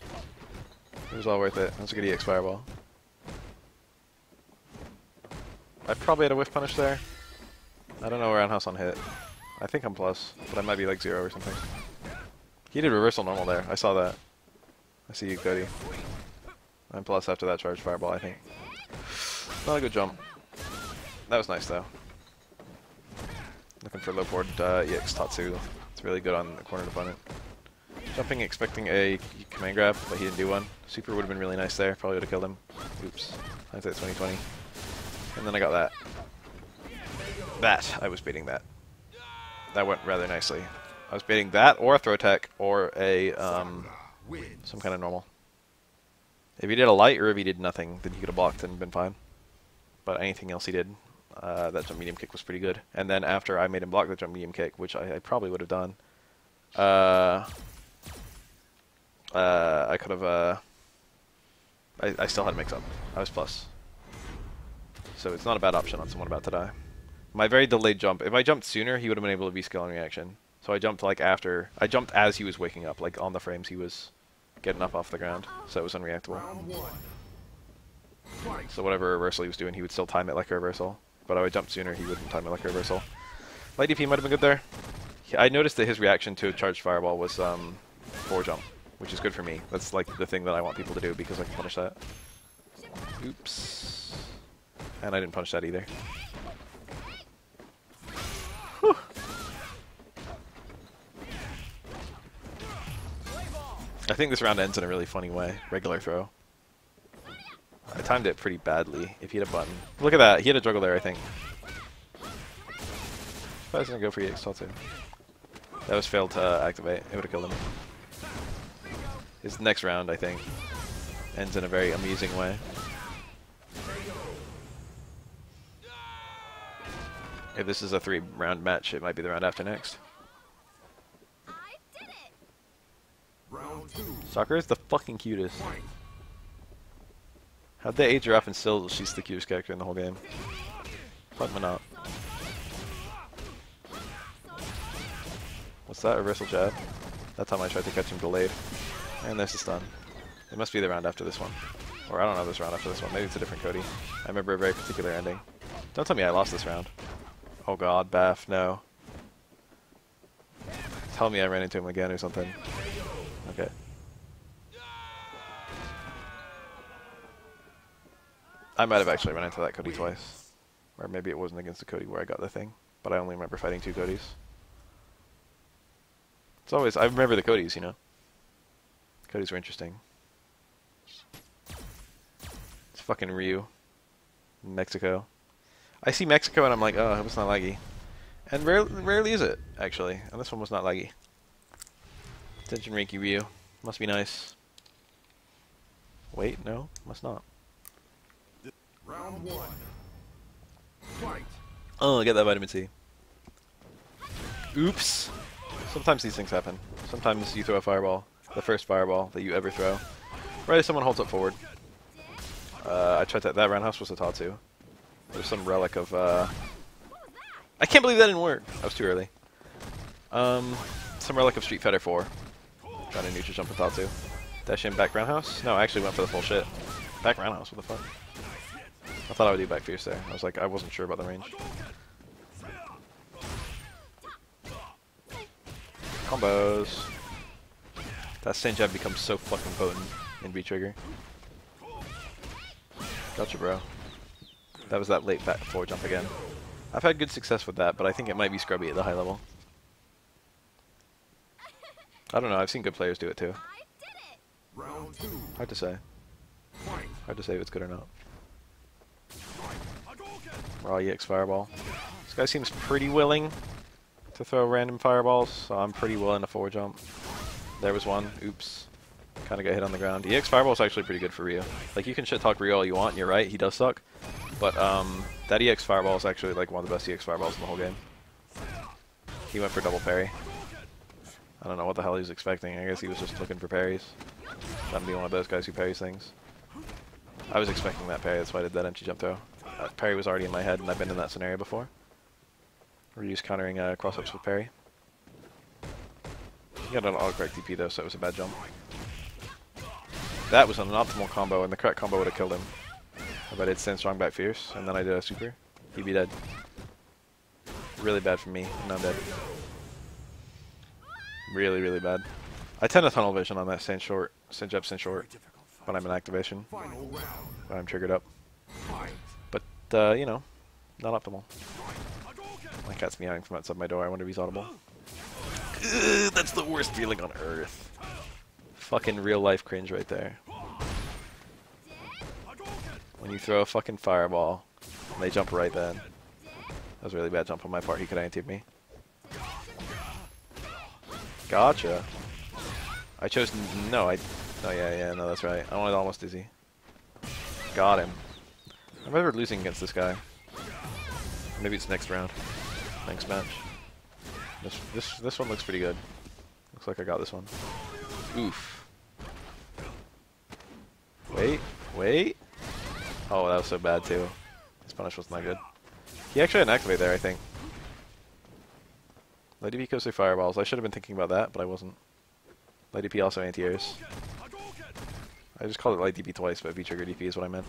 It was all worth it. That was a good EX fireball. I probably had a whiff punish there. I don't know where roundhouse on hit. I think I'm plus, but I might be like 0 or something. He did reversal normal there. I saw that. I see you, Cody. I'm plus after that charge fireball, I think. Not a good jump. That was nice though. Looking for low forward EX Tatsu. It's really good on the cornered opponent. Jumping, expecting a command grab, but he didn't do one. Super would have been really nice there. Probably would have killed him. Oops. Hindsight 2020. And then I got that. I was baiting that. That went rather nicely. I was baiting that, or a throw tech, or a some kind of normal. If he did a light, or if he did nothing, then he could have blocked and been fine. But anything else he did, that jump medium kick was pretty good. And then after I made him block the jump medium kick, which I probably would have done, I could have. I still had mix up. I was plus. So it's not a bad option on someone about to die. My very delayed jump. If I jumped sooner, he would have been able to V-scale in reaction. So I jumped like after. I jumped as he was waking up, like on the frames he was get enough off the ground, so it was unreactable. Round one. Fight. So whatever reversal he was doing, he would still time it like a reversal. But I would jump sooner, he wouldn't time it like a reversal. Light DP might have been good there. I noticed that his reaction to a charged fireball was forward jump, which is good for me. That's like the thing that I want people to do because I can punish that. Oops. And I didn't punish that either. Whew. I think this round ends in a really funny way. Regular throw. I timed it pretty badly. If he had a button. Look at that. He had a juggle there, I think. If I was going to go for EX Tattoo. That was failed to activate. It would have killed him. His next round, I think, ends in a very amusing way. If this is a 3-round match, it might be the round after next. I did it. Round two. Sakura is the fucking cutest. Fight. How'd they age her up and still she's the cutest character in the whole game? Fuck me not. What's that? Reversal jab? That time I tried to catch him delayed. And there's the stun. It must be the round after this one. Or I don't know this round after this one. Maybe it's a different Cody. I remember a very particular ending. Don't tell me I lost this round. Oh god, Baf, no. Tell me I ran into him again or something. Okay. I might have actually run into that Cody twice. Or maybe it wasn't against the Cody where I got the thing. But I only remember fighting 2 Codys. It's always, I remember the Codys, you know. Codys were interesting. It's fucking Ryu. Mexico. I see Mexico and I'm like, oh, it's not laggy. And rarely is it, actually. And this one was not laggy. Attention Reiki Ryu. Must be nice. Wait, no, must not. Round one. Fight. Oh, I get that vitamin C. Oops. Sometimes these things happen. Sometimes you throw a fireball, the first fireball that you ever throw, right as someone holds up forward. I tried that roundhouse was a Tatsu. There's some relic of, I can't believe that didn't work. That was too early. Some relic of Street Fighter 4. Trying to neutral jump with Tatsu. Dash in back roundhouse? No, I actually went for the full shit. Back roundhouse, what the fuck? I thought I would do back fierce there. I was like, I wasn't sure about the range. Combos. That same jab becomes so fucking potent in V-trigger. Gotcha, bro. That was that late back forward jump again. I've had good success with that, but I think it might be scrubby at the high level. I don't know, I've seen good players do it too. I did it. Round two. Hard to say. Fight. Hard to say if it's good or not. Raw EX Fireball. This guy seems pretty willing to throw random fireballs, so I'm pretty willing to forward jump. There was one. Oops. Kind of got hit on the ground. EX Fireball is actually pretty good for Ryu. Like, you can shit talk Ryu all you want, and you're right, he does suck. But that EX Fireball is actually like one of the best EX Fireballs in the whole game. He went for double parry. I don't know what the hell he was expecting. I guess he was just looking for parries. Trying to be one of those guys who parries things. I was expecting that parry, that's why I did that empty jump throw. That parry was already in my head, and I've been in that scenario before. Ryu's countering cross-ups with parry. He got an autocorrect DP though, so it was a bad jump. That was an optimal combo, and the correct combo would have killed him. If I did stand strong back fierce, and then I did a super, he'd be dead. Really bad for me, and I'm dead. Really, really bad. I tend to tunnel vision on that stand short, stand jab, stand short, when I'm in activation, Final round. when I'm triggered up. Fight. But, you know, not optimal. My cat's meowing from outside my door. I wonder if he's audible. Ugh, that's the worst feeling on earth. Fucking real life cringe right there. When you throw a fucking fireball, and they jump right then. That was a really bad jump on my part. He could anti me. Gotcha. I chose no. Oh yeah, no, that's right. I wanted almost dizzy. Got him. I remember losing against this guy. Maybe it's next round. Next match. This one looks pretty good. Looks like I got this one. Oof. Wait. Oh, that was so bad too. His punish was not good. He actually had an activate there, I think. Lady P goes through fireballs. I should have been thinking about that, but I wasn't. Lady P also anti-airs. I just called it light DP twice, but V-trigger DP is what I meant.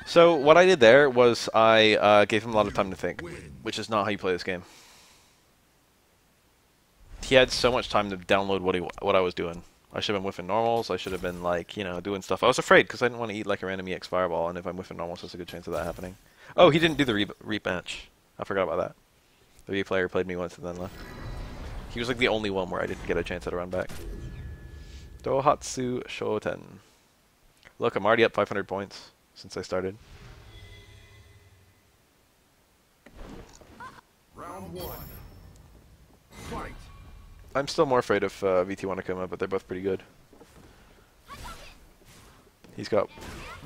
So what I did there was I gave him a lot of time to think, which is not how you play this game. He had so much time to download what I was doing. I should have been whiffing normals. I should have been, like, you know, doing stuff. I was afraid because I didn't want to eat like a random EX fireball, and if I'm whiffing normals, there's a good chance of that happening. Oh, he didn't do the reap match. I forgot about that. The V player played me once and then left. He was like the only one where I didn't get a chance at a run back. Dohatsu Shoten. Look, I'm already up 500 points since I started. Round one. Fight. I'm still more afraid of VT1 Akuma, but they're both pretty good. He's got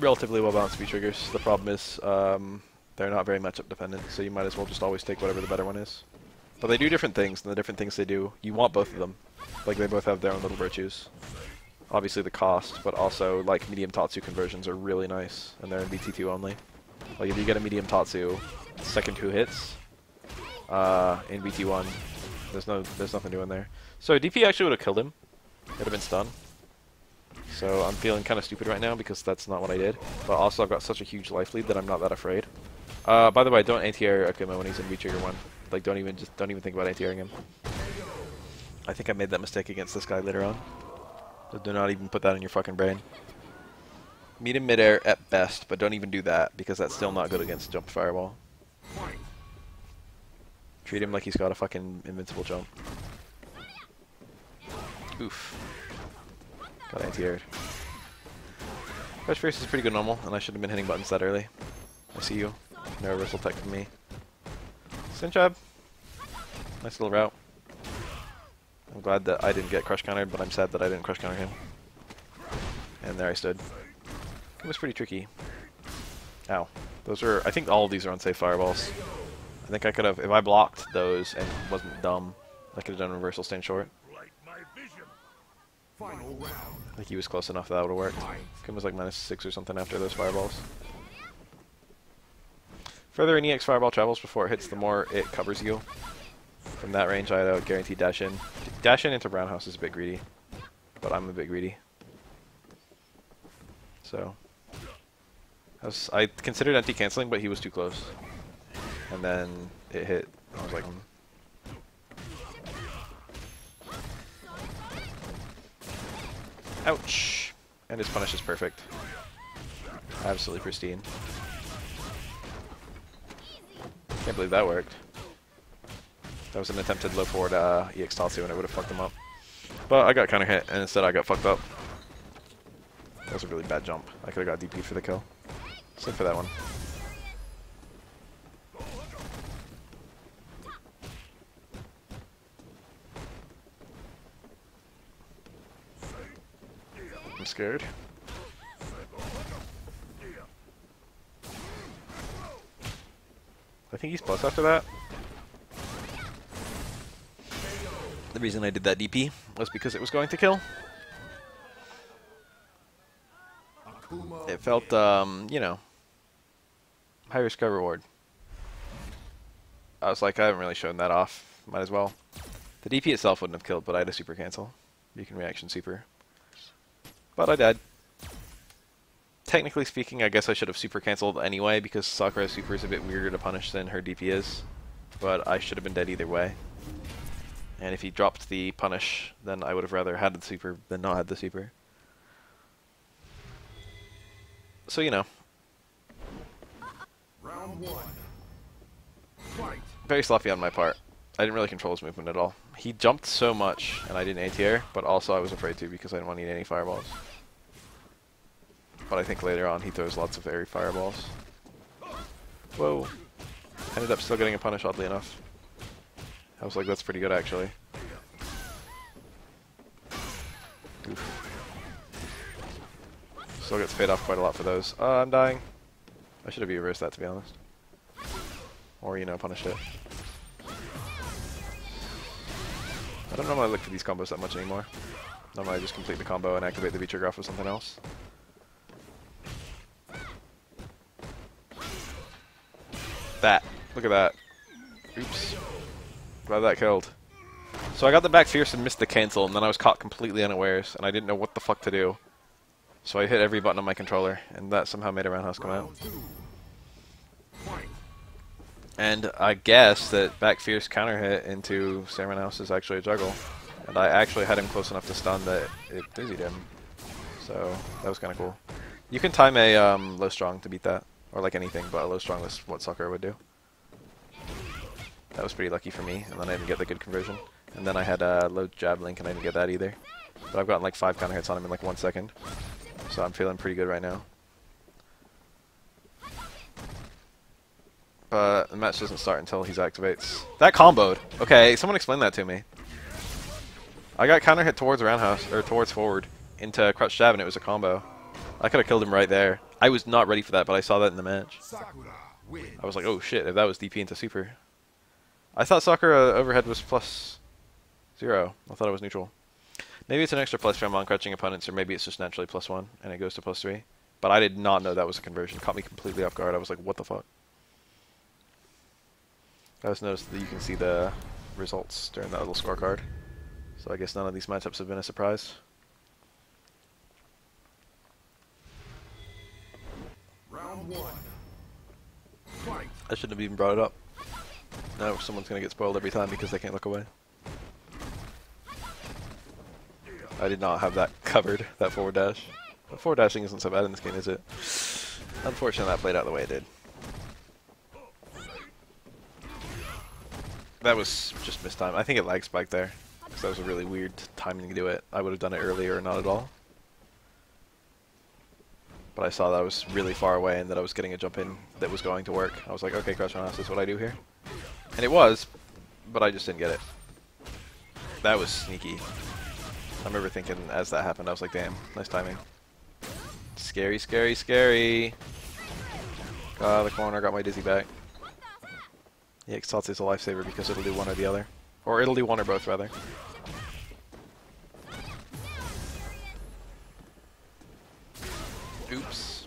relatively well-balanced V-triggers. The problem is they're not very matchup dependent, so you might as well just always take whatever the better one is. But they do different things, and the different things they do, you want both of them. Like, they both have their own little virtues. Obviously the cost, but also, like, medium Tatsu conversions are really nice, and they're in VT2 only. Like, if you get a medium Tatsu, second 2 hits, in VT1, there's nothing doing there. So DP actually would have killed him. It would have been stunned. So I'm feeling kind of stupid right now because that's not what I did. But also I've got such a huge life lead that I'm not that afraid. By the way, don't anti-air Akuma when he's in V-trigger 1. Like, don't even think about anti-airing him. I think I made that mistake against this guy later on. So do not even put that in your fucking brain. Meet him midair at best, but don't even do that because that's still not good against jump fireball. Treat him like he's got a fucking invincible jump. Oof. Got anti-aired. Crush Fierce is pretty good normal, and I should have been hitting buttons that early. I see you. No reversal tech from me. Sinchab. Nice little route. I'm glad that I didn't get crush countered, but I'm sad that I didn't crush counter him. And there I stood. It was pretty tricky. Ow. Those are, I think all of these are unsafe fireballs. I think I could have, if I blocked those and wasn't dumb, I could have done reversal stand short. Final round. I think he was close enough that would have worked. Kim was like -6 or something after those fireballs. Further an EX fireball travels before it hits, the more it covers you. From that range, I had a guaranteed dash in. Dash in into brown house is a bit greedy, but I'm a bit greedy. So, I considered anti-canceling, but he was too close. And then it hit. I was like, ouch! And his punish is perfect. Absolutely pristine. Can't believe that worked. That was an attempted low forward EX Tatsu and it would have fucked him up. But I got counter hit and instead I got fucked up. That was a really bad jump. I could have got DP for the kill. Same for that one. I'm scared. I think he's plus after that. The reason I did that DP was because it was going to kill. It felt, you know, high risk, high reward. I was like, I haven't really shown that off. Might as well. The DP itself wouldn't have killed, but I had a super cancel. You can reaction super. But I died. Technically speaking, I guess I should have super cancelled anyway, because Sakura's super is a bit weirder to punish than her DP is. But I should have been dead either way. And if he dropped the punish, then I would have rather had the super than not had the super. So, you know. Round one. Fight. Very sloppy on my part. I didn't really control his movement at all. He jumped so much, and I didn't anti-air, but also I was afraid to because I didn't want to eat any fireballs. But I think later on he throws lots of airy fireballs. Whoa. Ended up still getting a punish, oddly enough. I was like, that's pretty good, actually. Oof. Still gets paid off quite a lot for those. I'm dying. I should have reversed that, to be honest. Or, you know, punished it. I don't normally look for these combos that much anymore. Normally I just complete the combo and activate the V-trigger off with something else. That. Look at that. Oops. Glad that killed. So I got the back fierce and missed the cancel, and then I was caught completely unawares, and I didn't know what the fuck to do. So I hit every button on my controller, and that somehow made a roundhouse come out. Round 2. Fight. And I guess that back fierce counter hit into Sam roundhouse is actually a juggle. And I actually had him close enough to stun that it dizzied him. So that was kind of cool. You can time a low strong to beat that, or like anything, but a low strong is what Sakura would do. That was pretty lucky for me, and then I didn't get the good conversion. And then I had a low jab link, and I didn't get that either. But I've gotten like 5 counter hits on him in like 1 second. So I'm feeling pretty good right now. But the match doesn't start until he activates. That comboed! Okay, someone explain that to me. I got counter hit towards roundhouse, or towards forward, into crouch jab, and it was a combo. I could have killed him right there. I was not ready for that, but I saw that in the match. Sakura wins. I was like, oh shit, if that was DP into super. I thought Sakura overhead was +0. I thought it was neutral. Maybe it's an extra plus from on crouching opponents, or maybe it's just naturally +1, and it goes to +3. But I did not know that was a conversion. Caught me completely off guard. I was like, what the fuck? I just noticed that you can see the results during that little scorecard. So I guess none of these matchups have been a surprise. Round 1. Fight. I shouldn't have even brought it up. Now someone's going to get spoiled every time because they can't look away. I did not have that covered, that forward dash. But forward dashing isn't so bad in this game, is it? Unfortunately, that played out the way it did. That was just missed time. I think it lag spiked there. Because that was a really weird timing to do it. I would have done it earlier or not at all. But I saw that I was really far away and that I was getting a jump in that was going to work. I was like, okay, crouch roundhouse is what I do here. And it was, but I just didn't get it. That was sneaky. I remember thinking as that happened, I was like, damn, nice timing. Scary, scary, scary. Got the corner, got my dizzy back. Yeah, Exalt is a lifesaver because it'll do one or the other. Or it'll do one or both, rather. Oops.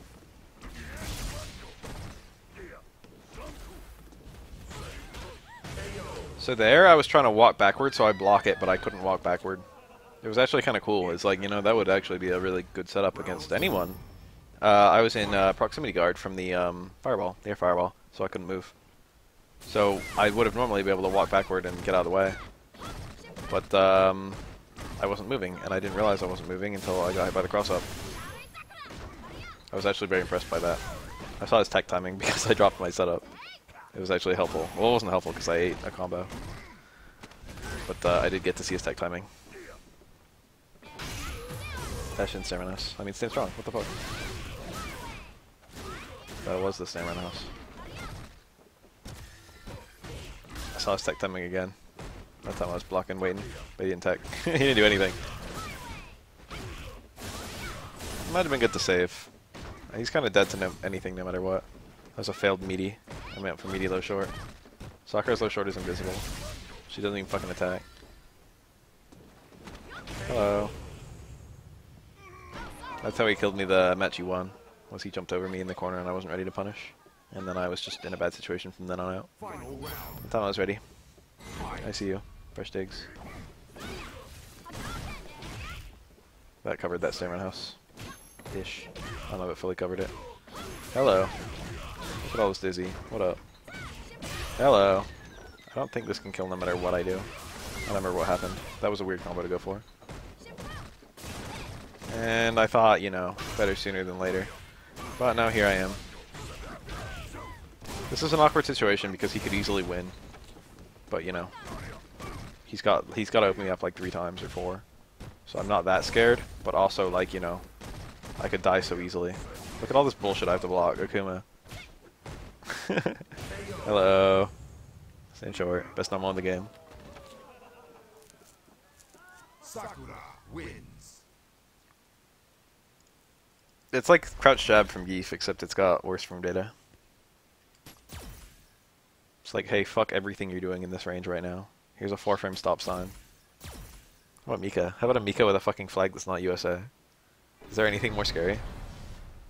So there, I was trying to walk backward, so I block it, but I couldn't walk backward. It was actually kind of cool. It's like, you know, that would actually be a really good setup against anyone. I was in proximity guard from the fireball, the air fireball, so I couldn't move. So I would have normally been able to walk backward and get out of the way. But I wasn't moving, and I didn't realize I wasn't moving until I got hit by the cross-up. I was actually very impressed by that. I saw his tech timing because I dropped my setup. It was actually helpful. Well, it wasn't helpful because I ate a combo. But I did get to see his tech timing. Dash in Stamina House. I mean, stand strong. What the fuck? That was the Stamina House. I saw his tech timing again. That time I was blocking, waiting, but he didn't tech. He didn't do anything. Might have been good to save. He's kind of dead to anything, no matter what. That was a failed meaty. I meant for meaty low short. Sakura's low short is invisible. She doesn't even fucking attack. Hello. That's how he killed me the match he won. Was he jumped over me in the corner and I wasn't ready to punish. And then I was just in a bad situation from then on out. Final round. The time I was ready. I see you. Fresh digs. That covered that Stamina House. Ish. I don't know if it fully covered it. Hello. Look at all this dizzy. What up? Hello. I don't think this can kill no matter what I do. I don't remember what happened. That was a weird combo to go for. And I thought, you know, better sooner than later. But now here I am. This is an awkward situation because he could easily win. But, you know, he's got to open me up like 3 times or 4. So I'm not that scared, but also, like, you know, I could die so easily. Look at all this bullshit I have to block, Akuma. Hello. Stand short. Best normal in the game. Sakura wins. It's like crouch jab from Geef, except it's got worse from data. It's like, hey, fuck everything you're doing in this range right now. Here's a 4-frame stop sign. How about Mika? How about a Mika with a fucking flag that's not USA? Is there anything more scary?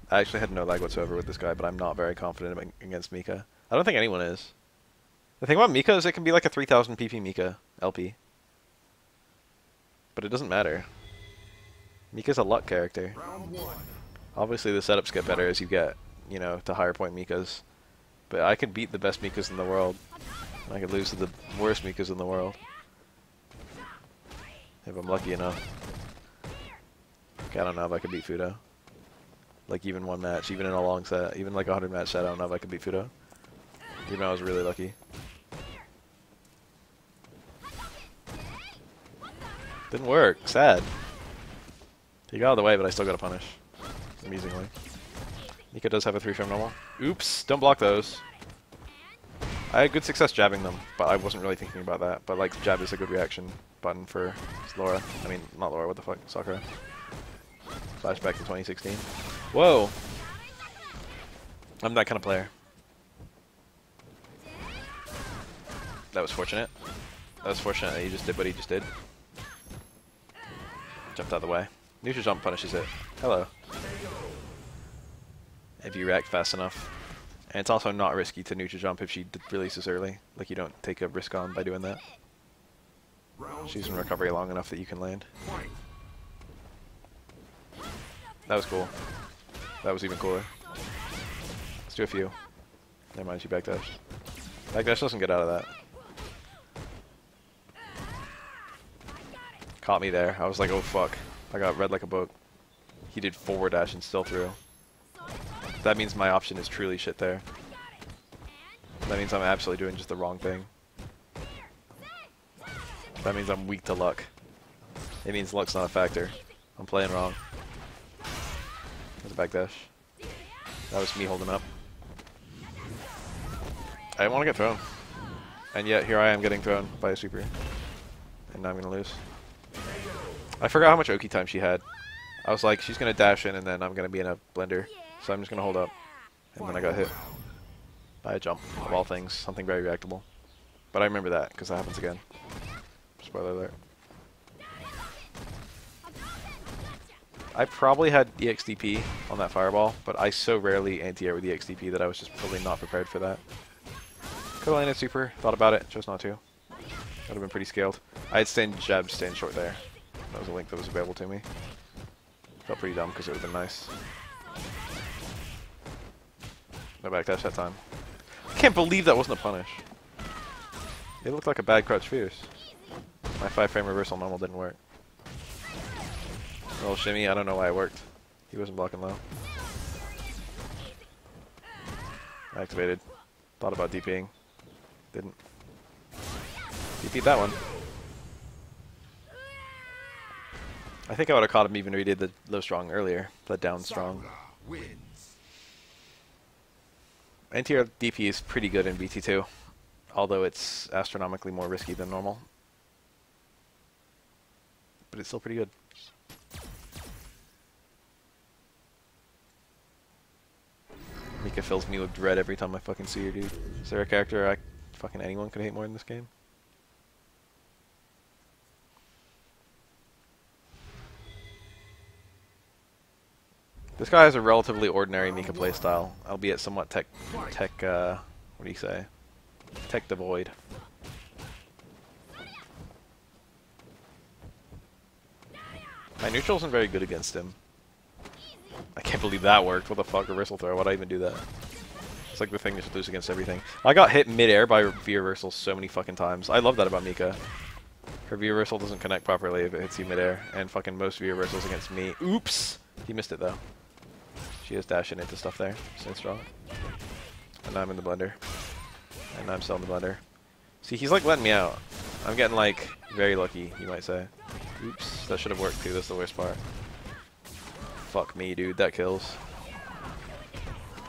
I actually had no lag whatsoever with this guy, but I'm not very confident against Mika. I don't think anyone is. The thing about Mika is it can be like a 3000 PP Mika LP. but it doesn't matter. Mika's a luck character. Round 1. Obviously the setups get better as you get, you know, to higher point Mikas. But I could beat the best Mikas in the world. And I could lose to the worst Mikas in the world. If I'm lucky enough. Okay, I don't know if I could beat Fudo. Like even one match, even in a long set, even like a 100 match set, I don't know if I could beat Fudo. Even though I was really lucky. Didn't work. Sad. He got out of the way, but I still got to punish. Amusingly. Mika does have a 3-frame normal. Oops! Don't block those. I had good success jabbing them, but I wasn't really thinking about that. But like, jab is a good reaction button for Laura. I mean, not Laura, what the fuck? Sakura. Flashback to 2016. Whoa! I'm that kind of player. That was fortunate. That was fortunate that he just did what he just did. Jumped out of the way. Neutral jump punishes it. Hello. If you react fast enough. And it's also not risky to neutral jump if she releases early. Like, you don't take a risk on by doing that. She's in recovery long enough that you can land. That was cool. That was even cooler. Let's do a few. Never mind, she backdash. Backdash doesn't get out of that. Caught me there. I was like, oh fuck. I got read like a book. He did forward dash and still through. That means my option is truly shit there. That means I'm absolutely doing just the wrong thing. That means I'm weak to luck. It means luck's not a factor. I'm playing wrong. There's a backdash. That was me holding up. I didn't want to get thrown. And yet here I am getting thrown by a super. And now I'm going to lose. I forgot how much Oki time she had. I was like, she's going to dash in and then I'm going to be in a blender. So I'm just going to hold up. And then I got hit by a jump, of all things. Something very reactable. But I remember that, because that happens again. Spoiler alert. I probably had EXDP on that fireball, but I so rarely anti-air with EXDP that I was just probably not prepared for that. Could have landed super, thought about it, chose not to. Would have been pretty scaled. I had stand jab, stand short there. That was a link that was available to me. Felt pretty dumb because it would have been nice. No backdash that time. I can't believe that wasn't a punish. It looked like a bad crouch fierce. My 5-frame reversal normal didn't work. A little shimmy, I don't know why it worked. He wasn't blocking low. Activated. Thought about DPing. Didn't. DP'd that one. I think I would have caught him even if he did the low strong earlier. The down strong. Anti-air DP is pretty good in BT2. Although it's astronomically more risky than normal. But it's still pretty good. Mika fills me with dread every time I fucking see her, dude. Is there a character fucking anyone could hate more in this game? This guy has a relatively ordinary Mika playstyle, albeit somewhat tech, what do you say? Tech devoid. My neutral isn't very good against him. I can't believe that worked. What the fuck, reversal throw? Why'd I even do that? It's like the thing you should lose against everything. I got hit mid-air by V-reversal so many fucking times. I love that about Mika. Her V-reversal doesn't connect properly if it hits you mid-air, and fucking most V-reversals against me. Oops! He missed it though. She is dashing into stuff there. Staying strong. And now I'm in the blender. And now I'm still in the blender. See, he's like letting me out. I'm getting like very lucky, you might say. Oops, that should have worked too. That's the worst part. Fuck me, dude. That kills.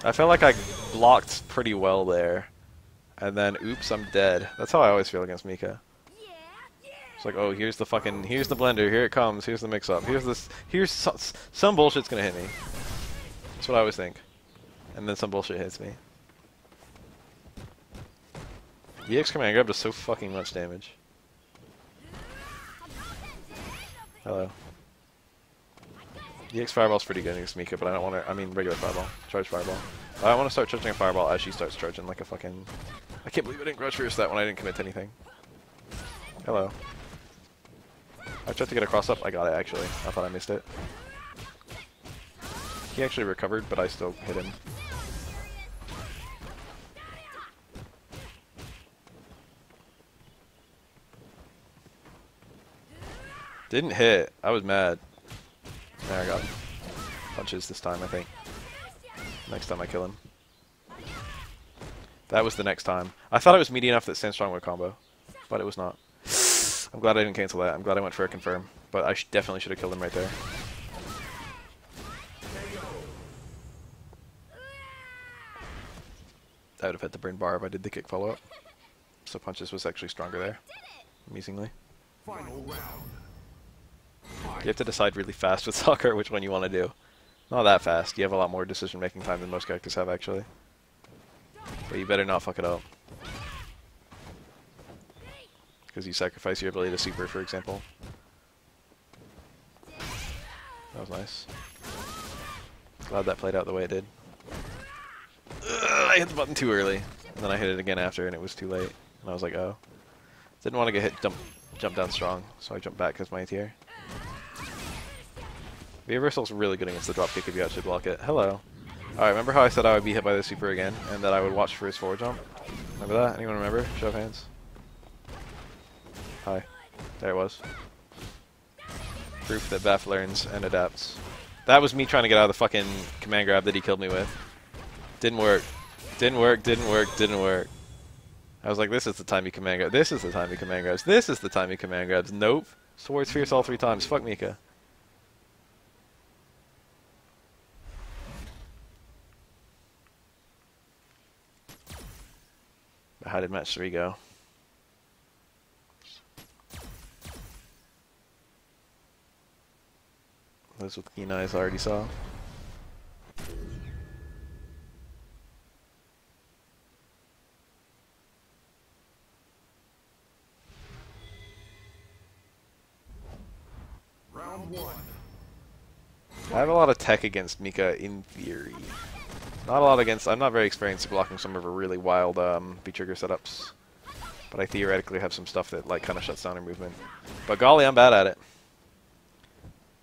I felt like I blocked pretty well there. And then, oops, I'm dead. That's how I always feel against Mika. It's like, oh, here's the blender. Here it comes. Here's the mix-up. Here's some bullshit's gonna hit me. That's what I always think. And then some bullshit hits me. EX command grab does so fucking much damage. Hello. EX fireball's pretty good against Mika, but I don't want to. I mean, regular fireball. Charge fireball. I want to start charging a fireball as she starts charging like a fucking. I can't believe I didn't crouch fierce that when I didn't commit to anything. Hello. I tried to get a cross up. I got it, actually. I thought I missed it. He actually recovered, but I still hit him. Didn't hit. I was mad. There, I got punches this time, I think. Next time I kill him. That was the next time. I thought it was meaty enough that Stand Strong would combo, but it was not. I'm glad I didn't cancel that. I'm glad I went for a confirm, but I definitely should have killed him right there. I would have hit the burn bar if I did the kick follow-up. So punches was actually stronger there, amazingly. Final round. You have to decide really fast with soccer which one you want to do. Not that fast. You have a lot more decision-making time than most characters have, actually. But you better not fuck it up. Because you sacrifice your ability to super, for example. That was nice. Glad that played out the way it did. I hit the button too early. And then I hit it again after, and it was too late. And I was like, oh. Didn't want to get hit jump down strong, so I jumped back because my ATR. The reversal's really good against the dropkick if you actually block it. Hello. Alright, remember how I said I would be hit by the super again, and that I would watch for his forward jump? Remember that? Anyone remember? Show of hands. Hi. There it was. Proof that Baf learns and adapts. That was me trying to get out of the fucking command grab that he killed me with. Didn't work. Didn't work, didn't work, didn't work. I was like, this is the time he command grabs. This is the time he command grabs. This is the time he command grabs. Nope. Swords fierce all 3 times. Fuck Mika. How did match 3 go? Those with keen eyes I already saw. Round 1. I have a lot of tech against Mika in theory. Not a lot against... I'm not very experienced at blocking some of her really wild B-trigger setups. But I theoretically have some stuff that like kind of shuts down her movement. But golly, I'm bad at it.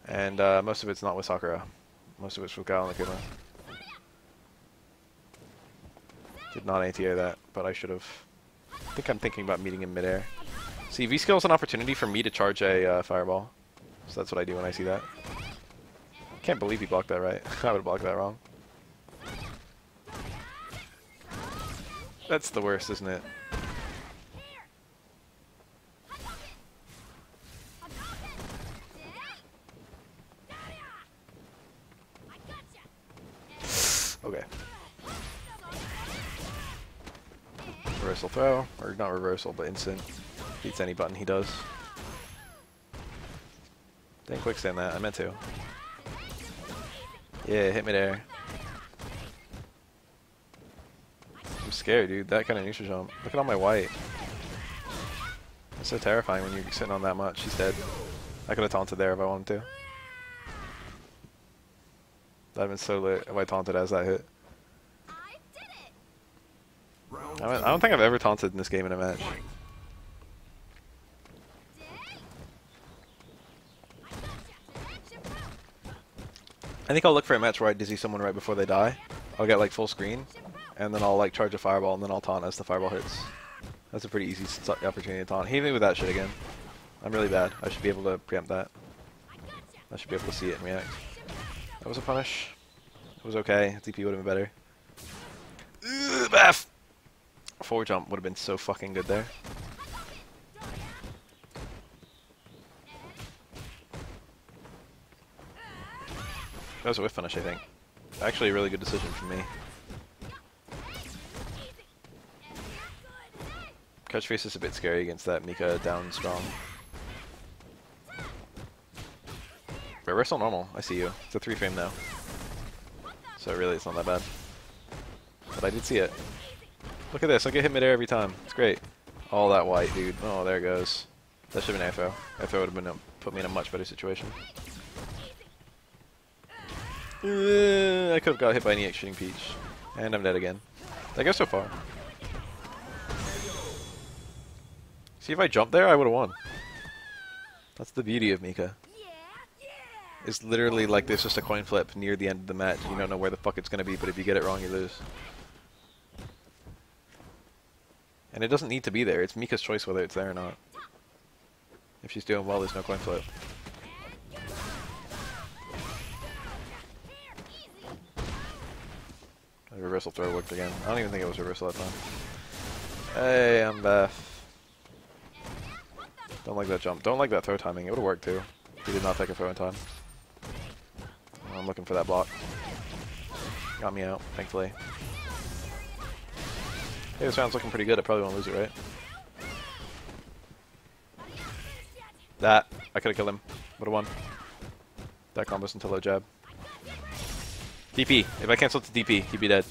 And most of it's not with Sakura. Most of it's with Gal and Akuma. Did not ATA that, but I should have. I think I'm thinking about meeting him midair. See, V-skill is an opportunity for me to charge a fireball. So that's what I do when I see that. Can't believe he blocked that right. I would have blocked that wrong. That's the worst, isn't it? Okay. Reversal throw, or not reversal, but instant. Beats any button he does. Didn't quick stand that, I meant to. Yeah, hit me there. I'm scared, dude. That kind of neutral jump. Look at all my white. It's so terrifying when you're sitting on that much. He's dead. I could have taunted there if I wanted to. That'd have been so lit if I taunted as that hit. I don't think I've ever taunted in this game in a match. I think I'll look for a match where I dizzy someone right before they die. I'll get like full screen, and then I'll like charge a fireball, and then I'll taunt as the fireball hits. That's a pretty easy opportunity to taunt. Hit me with that shit again. I'm really bad. I should be able to preempt that. I should be able to see it and react. That was a punish. It was okay. TP would have been better. Ugh, Baf! Forward jump would have been so fucking good there. That was a whiff finish, I think. Actually, a really good decision from me. Catch face is a bit scary against that Mika down strong. Reversal normal, I see you. It's a 3-frame now. So really, it's not that bad. But I did see it. Look at this, I get hit midair every time. It's great. All that white, dude. Oh, there it goes. That should have been FO. FO would have been put me in a much better situation. I could have got hit by an EX shooting peach. And I'm dead again. Did I go so far? See, if I jumped there, I would have won. That's the beauty of Mika. It's literally like there's just a coin flip near the end of the match. You don't know where the fuck it's gonna be, but if you get it wrong, you lose. And it doesn't need to be there. It's Mika's choice whether it's there or not. If she's doing well, there's no coin flip. The reversal throw worked again. I don't even think it was reversal that time. Hey, I'm Beth. Don't like that jump. Don't like that throw timing. It would have worked too. He did not take a throw in time. I'm looking for that block. Got me out, thankfully. Hey, this round's looking pretty good. I probably won't lose it, right? That. I could have killed him. Would have won. That combos into low jab. DP. If I cancel to DP, he'd be dead.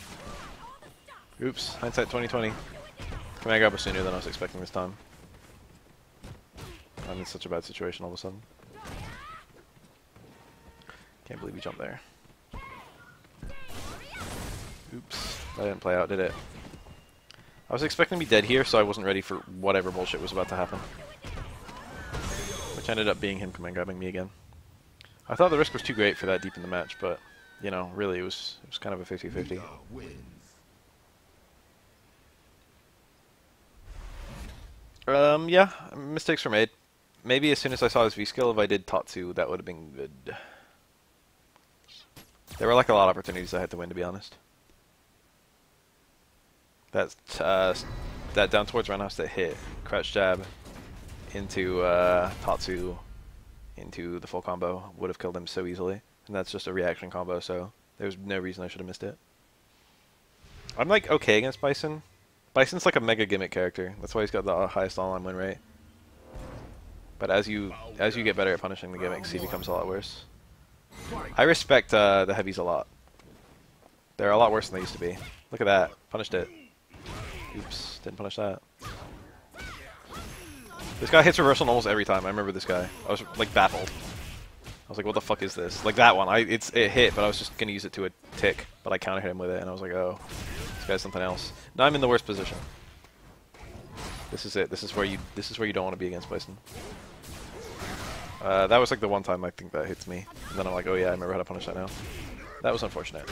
Oops. Hindsight 2020. Command grab was sooner than I was expecting this time. I'm in such a bad situation all of a sudden. Can't believe he jumped there. Oops. That didn't play out, did it? I was expecting to be dead here, so I wasn't ready for whatever bullshit was about to happen. Which ended up being him command grabbing me again. I thought the risk was too great for that deep in the match, but, you know, really it was kind of a 50-50. Yeah, mistakes were made. Maybe as soon as I saw his V-skill, if I did Tatsu, that would have been good. There were like a lot of opportunities I had to win, to be honest. That down towards roundhouse that hit, crouch jab into Tatsu into the full combo would have killed him so easily. And that's just a reaction combo, so there's no reason I should have missed it. I'm like okay against Bison. Bison's like a mega gimmick character. That's why he's got the highest online win rate. But as you get better at punishing the gimmicks, he becomes a lot worse. I respect the heavies a lot. They're a lot worse than they used to be. Look at that. Punished it. Oops. Didn't punish that. This guy hits reversal almost every time. I remember this guy. I was like baffled. I was like, what the fuck is this? Like that one. It hit, but I was just going to use it to a tick. But I counter hit him with it, and I was like, oh. This guy's something else. Now I'm in the worst position. This is it. This is where you don't want to be against Bison. That was like the one time I think that hits me. And then I'm like, oh yeah, I remember how to punish that now. That was unfortunate.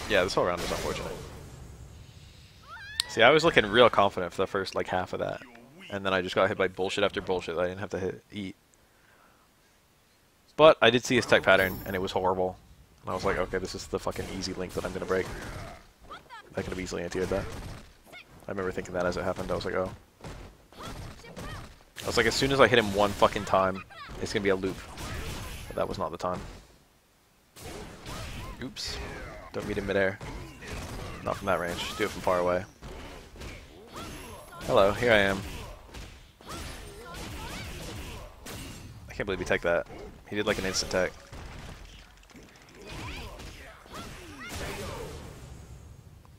Yeah, this whole round was unfortunate. See, I was looking real confident for the first like half of that. And then I just got hit by bullshit after bullshit that I didn't have to eat. But I did see his tech pattern, and it was horrible. And I was like, okay, this is the fucking easy link that I'm going to break. I could have easily anti-aired that. I remember thinking that as it happened. I was like, oh. I was like, as soon as I hit him one fucking time, it's going to be a loop. But that was not the time. Oops. Don't meet him midair. Not from that range. Do it from far away. Hello, here I am. I can't believe he teched that. He did like an instant tech.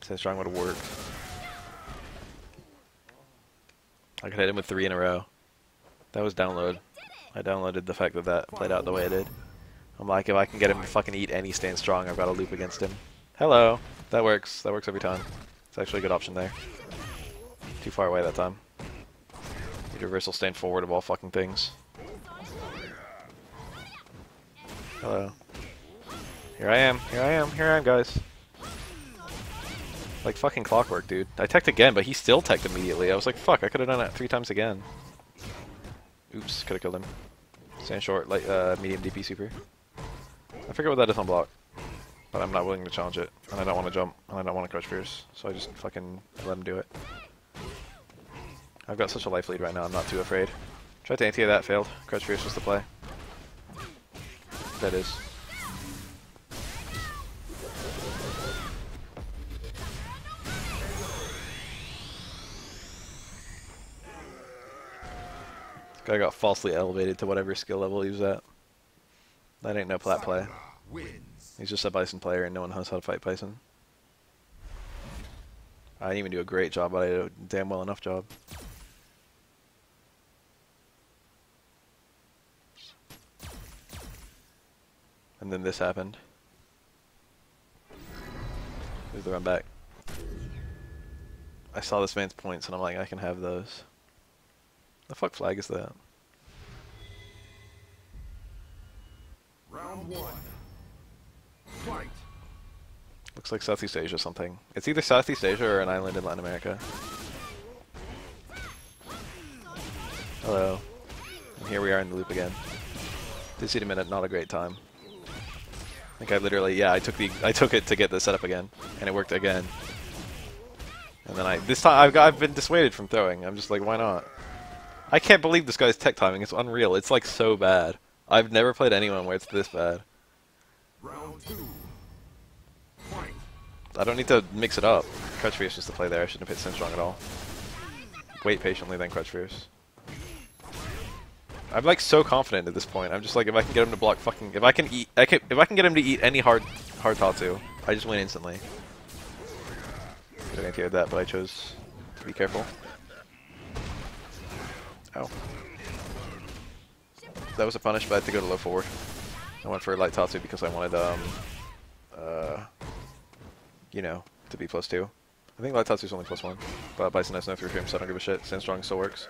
So strong would have worked. I could hit him with 3 in a row. That was download. I downloaded the fact that that played out the way it did. I'm like, if I can get him to fucking eat any stand strong, I've got a loop against him. Hello. That works. That works every time. It's actually a good option there. Too far away that time. Need reversal stand forward of all fucking things. Hello. Here I am. Here I am. Here I am, guys. Like fucking clockwork, dude. I teched again, but he still teched immediately. I was like, fuck, I could have done it 3 times again. Oops, could have killed him. Stand short, like medium DP super. I forget what that is on block. But I'm not willing to challenge it. And I don't want to jump. And I don't want to crouch fierce. So I just fucking let him do it. I've got such a life lead right now, I'm not too afraid. Tried to anti that, failed. Crouch fierce was the play. That is. This guy got falsely elevated to whatever skill level he was at. That ain't no plat play. He's just a Bison player and no one knows how to fight Bison. I didn't even do a great job, but I did a damn well enough job. And then this happened. There's the run back. I saw this man's points and I'm like, I can have those. The fuck flag is that? Round one. Fight. Looks like Southeast Asia something. It's either Southeast Asia or an island in Latin America. Hello. And here we are in the loop again. Dizzy a minute, not a great time. I think I literally, yeah, I took it to get the setup again, and it worked again. And then this time I've been dissuaded from throwing. I'm just like, why not? I can't believe this guy's tech timing. It's unreal. It's like so bad. I've never played anyone where it's this bad. Round two. Fight. I don't need to mix it up. Crutch Fierce just to play there. I shouldn't have hit Sin Strong at all. Wait patiently, then Crutch Fierce. I'm like so confident at this point. I'm just like, if I can get him to block fucking, if I can get him to eat any hard Tatsu, I just win instantly. Could have anti-aired that, but I chose to be careful. Ow. That was a punish, but I had to go to low forward. I went for light Tatsu because I wanted, you know, to be +2. I think light Tatsu's only +1, but Bison has no 3 frames, so I don't give a shit. Stand Strong still works.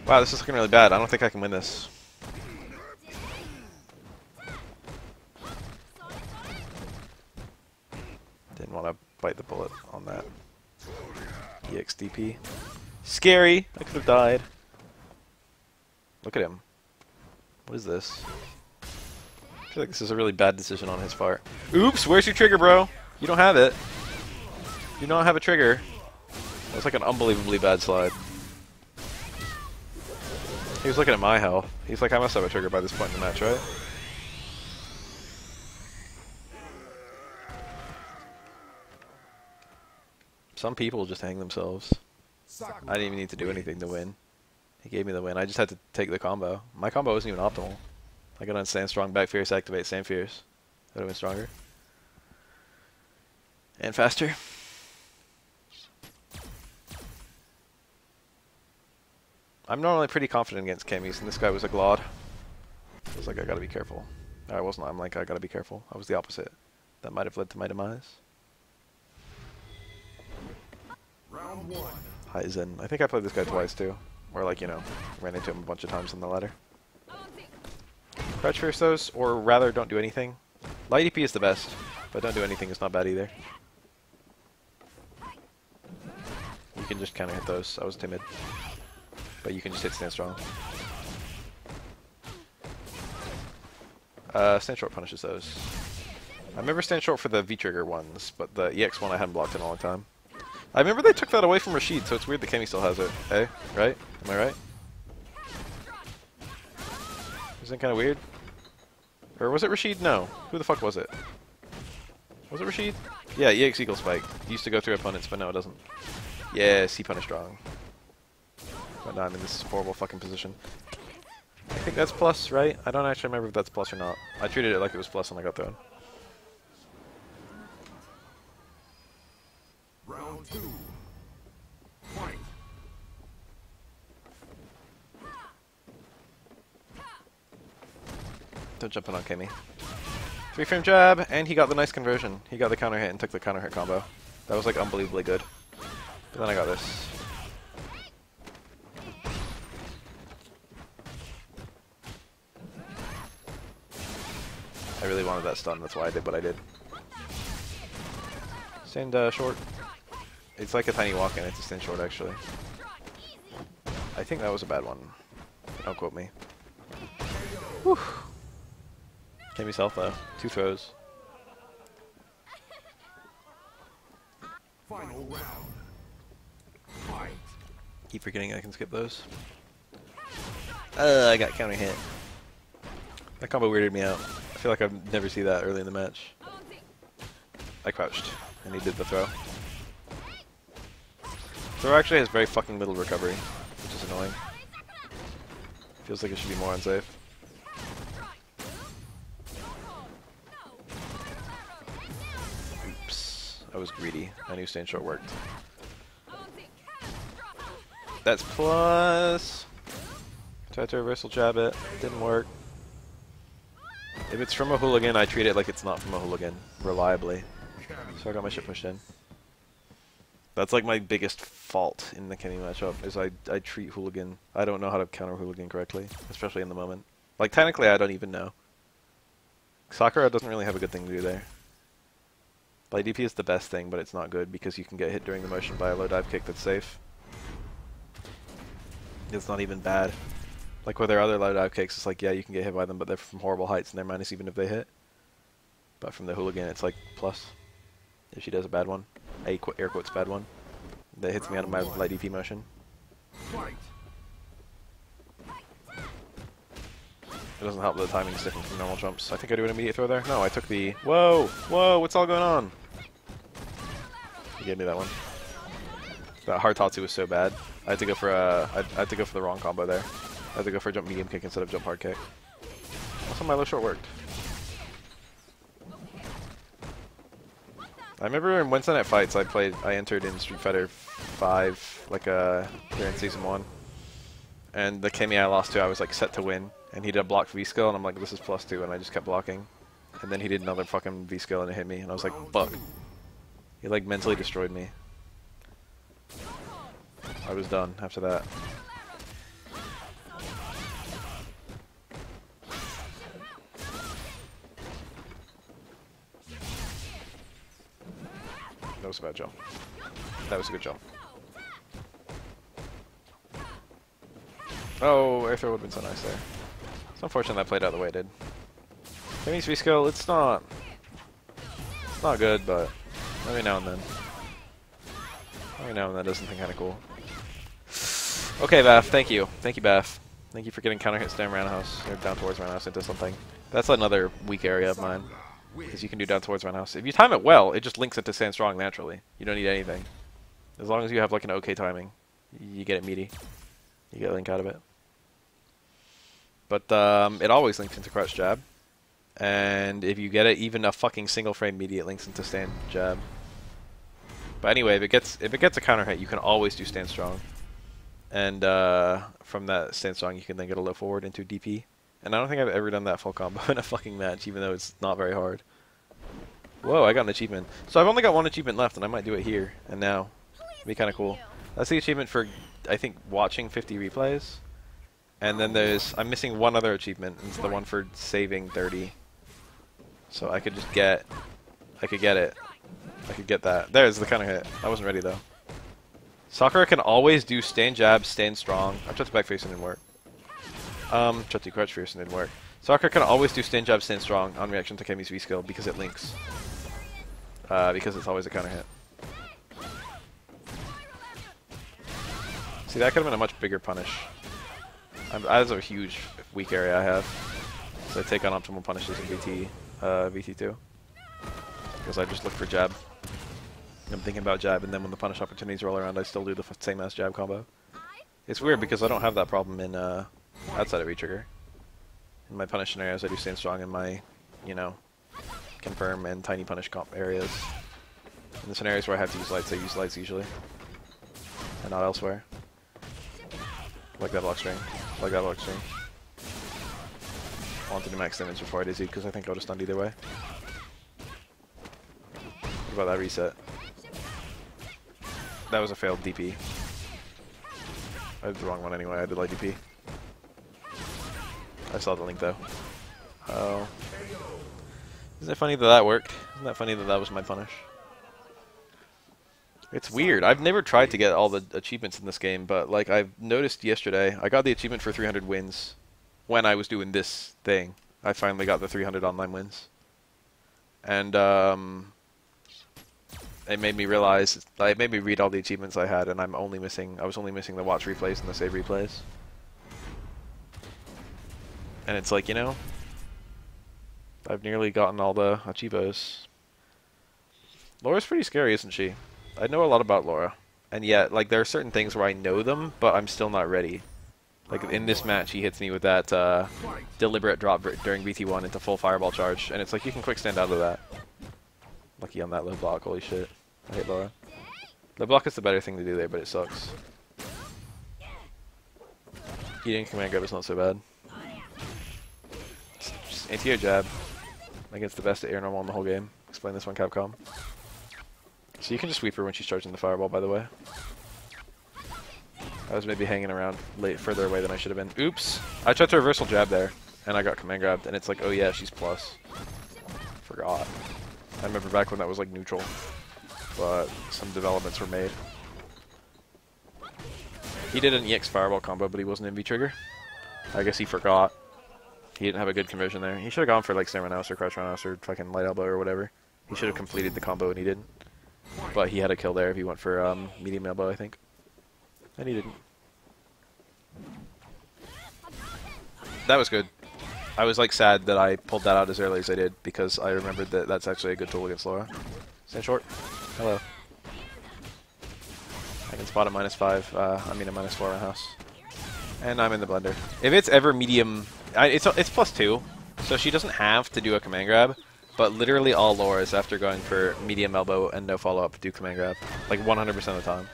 Wow, this is looking really bad. I don't think I can win this. Didn't want to bite the bullet on that. EXDP. Scary! I could have died. Look at him. What is this? I feel like this is a really bad decision on his part. Oops! Where's your trigger, bro? You don't have it. You don't have a trigger. That was like an unbelievably bad slide. He was looking at my health. He's like, I must have a trigger by this point in the match, right? Some people just hang themselves. I didn't even need to do anything to win. He gave me the win. I just had to take the combo. My combo wasn't even optimal. I got on Stand Strong, Back Fierce, activate Stand Fierce. That would have been stronger. And faster. I'm normally pretty confident against Camis, and this guy was a Glod. I was like, I gotta be careful. I wasn't. I'm like, I gotta be careful. I was the opposite. That might have led to my demise. Round one. Hi Zen. I think I played this guy twice too. Or like, you know, ran into him a bunch of times on the ladder. Crouch Fierce those, or rather don't do anything. Light EP is the best, but don't do anything is not bad either. You can just kind of hit those. I was timid. But you can just hit Stand Strong. Stand Short punishes those. I remember Stand Short for the V-Trigger ones, but the EX one I hadn't blocked in a long time. I remember they took that away from Rashid, so it's weird that Kemi still has it. Hey? Right? Am I right? Isn't it kind of weird? Or was it Rashid? No. Who the fuck was it? Was it Rashid? Yeah, EX Eagle Spike. It used to go through opponents, but no, it doesn't. Yes, he punished strong. But now I'm in this horrible fucking position. I think that's plus, right? I don't actually remember if that's plus or not. I treated it like it was plus when I got thrown. Round two. Fight. Don't jump in on Kemi. 3-frame jab, and he got the nice conversion. He got the counter hit and took the counter hit combo. That was like unbelievably good. But then I got this. I really wanted that stun, that's why I did what I did. Stand short. It's like a tiny walk in, it's a stand short actually. I think that was a bad one. Don't quote me. Whew. Kemi's health though. 2 throws. Final round. Fight. Keep forgetting I can skip those. I got counter hit. That combo weirded me out. I feel like I've never seen that early in the match. I crouched, and he did the throw. Throw actually has very fucking little recovery, which is annoying. Feels like it should be more unsafe. Oops. I was greedy. I knew Stand Short worked. That's plus. Tried to reversal jab it. Didn't work. If it's from a hooligan, I treat it like it's not from a hooligan. Reliably. So I got my shit pushed in. That's like my biggest fault in the Kenny matchup, is I treat hooligan. I don't know how to counter hooligan correctly, especially in the moment. Like technically I don't even know. Sakura doesn't really have a good thing to do there. Light DP is the best thing, but it's not good because you can get hit during the motion by a low dive kick that's safe. It's not even bad. Like with their other low dive kicks, it's like, yeah, you can get hit by them, but they're from horrible heights and they're minus even if they hit. But from the hooligan, it's like plus. If she does a bad one, air quotes bad one, that hits me out of my light DP motion. Fight. It doesn't help that the timing's different from normal jumps. I think I do an immediate throw there. No, I took the... Whoa! Whoa! What's all going on? He gave me that one. That hard Tatsu was so bad. I had to go for I had to go for the wrong combo there. I had to go for a jump medium kick instead of jump hard kick. Also, my low short worked. I remember in Wednesday Night Fights I entered in Street Fighter 5 like here in Season 1. And the Kemi I lost to, I was like set to win. And he did a block V skill, and I'm like, this is +2, and I just kept blocking. And then he did another fucking V skill, and it hit me, and I was like, fuck. He like mentally destroyed me. I was done after that. That was a bad jump. That was a good jump. Oh, air throw would have been so nice there. It's unfortunate that played out the way it did. Kemi's V skill, it's not good, but every now and then. Every now and then does something kind of cool. Okay, Baf, thank you. Thank you, Baf. Thank you for getting counter hits down roundhouse, or down towards roundhouse into something. That's another weak area of mine, because you can do down towards roundhouse. If you time it well, it just links it to stand strong naturally. You don't need anything. As long as you have like an okay timing, you get it meaty. You get a link out of it. But it always links into crouch jab. And if you get it, even a fucking single frame meaty, it links into stand jab. But anyway, if it gets a counter hit, you can always do stand strong. And from that stand strong, you can then get a low forward into DP. And I don't think I've ever done that full combo in a fucking match, even though it's not very hard. Whoa, I got an achievement. So I've only got one achievement left, and I might do it here and now. It'd be kind of cool. That's the achievement for, I think, watching 50 replays. And then I'm missing one other achievement, and it's the one for saving 30. So I could just get, I could get that. There's the counter hit. I wasn't ready though. Sakura can always do stand jab, stand strong. I tried to back face and didn't work. Tried to crouch fierce and didn't work. Sakura can always do stand jab, stand strong on reaction to Kemi's V skill because it links. Because it's always a counter hit. See, that could have been a much bigger punish. That is a huge weak area I have. So I take on optimal punishes in VT2. Because I just look for jab. I'm thinking about jab, and then when the punish opportunities roll around, I still do the same ass jab combo. It's weird because I don't have that problem in outside of V-trigger. In my punish scenarios, I do stand strong in my, you know, confirm and tiny punish comp areas. In the scenarios where I have to use lights, I use lights usually. And not elsewhere. Like that block string. Like that block string. I want to do max damage before I do Z because I think I would have stunned either way. What about that reset? That was a failed DP. I did the wrong one anyway, I did light DP. I saw the link though. Oh. Isn't it funny that that worked? Isn't that funny that that was my punish? It's weird. I've never tried to get all the achievements in this game, but like I've noticed yesterday, I got the achievement for 300 wins when I was doing this thing. I finally got the 300 online wins. And it made me realize, it made me read all the achievements I had, and I was only missing the watch replays and the save replays. And it's like, you know, I've nearly gotten all the achievos. Laura's pretty scary, isn't she? I know a lot about Laura, and yet, like, there are certain things where I know them, but I'm still not ready. Like, in this match, he hits me with that deliberate drop during BT1 into full fireball charge, and it's like, you can quick stand out of that. Lucky on that low block, holy shit. I hate Laura. Low block is the better thing to do there, but it sucks. Eating command grab is not so bad. Just anti-air jab. I think it's the best air normal in the whole game. Explain this one, Capcom. So you can just sweep her when she's charging the fireball, by the way. I was maybe hanging around further away than I should have been. Oops! I tried to reversal jab there, and I got command grabbed, and it's like, oh yeah, she's plus. Forgot. I remember back when that was like neutral, but some developments were made. He did an EX Fireball combo, but he wasn't in V-Trigger. I guess he forgot. He didn't have a good conversion there. He should have gone for like Snare Roundhouse or Crouch Roundhouse or fucking Light Elbow or whatever. He should have completed the combo and he didn't. But he had a kill there if he went for Medium Elbow, I think. And he didn't. That was good. I was like sad that I pulled that out as early as I did because I remembered that that's actually a good tool against Laura. Stand short. Hello. I can spot a -5. I mean a -4 roundhouse. And I'm in the blender. If it's ever medium, it's +2, so she doesn't have to do a command grab. But literally all Laura's after going for medium elbow and no follow up do command grab, like 100% of the time.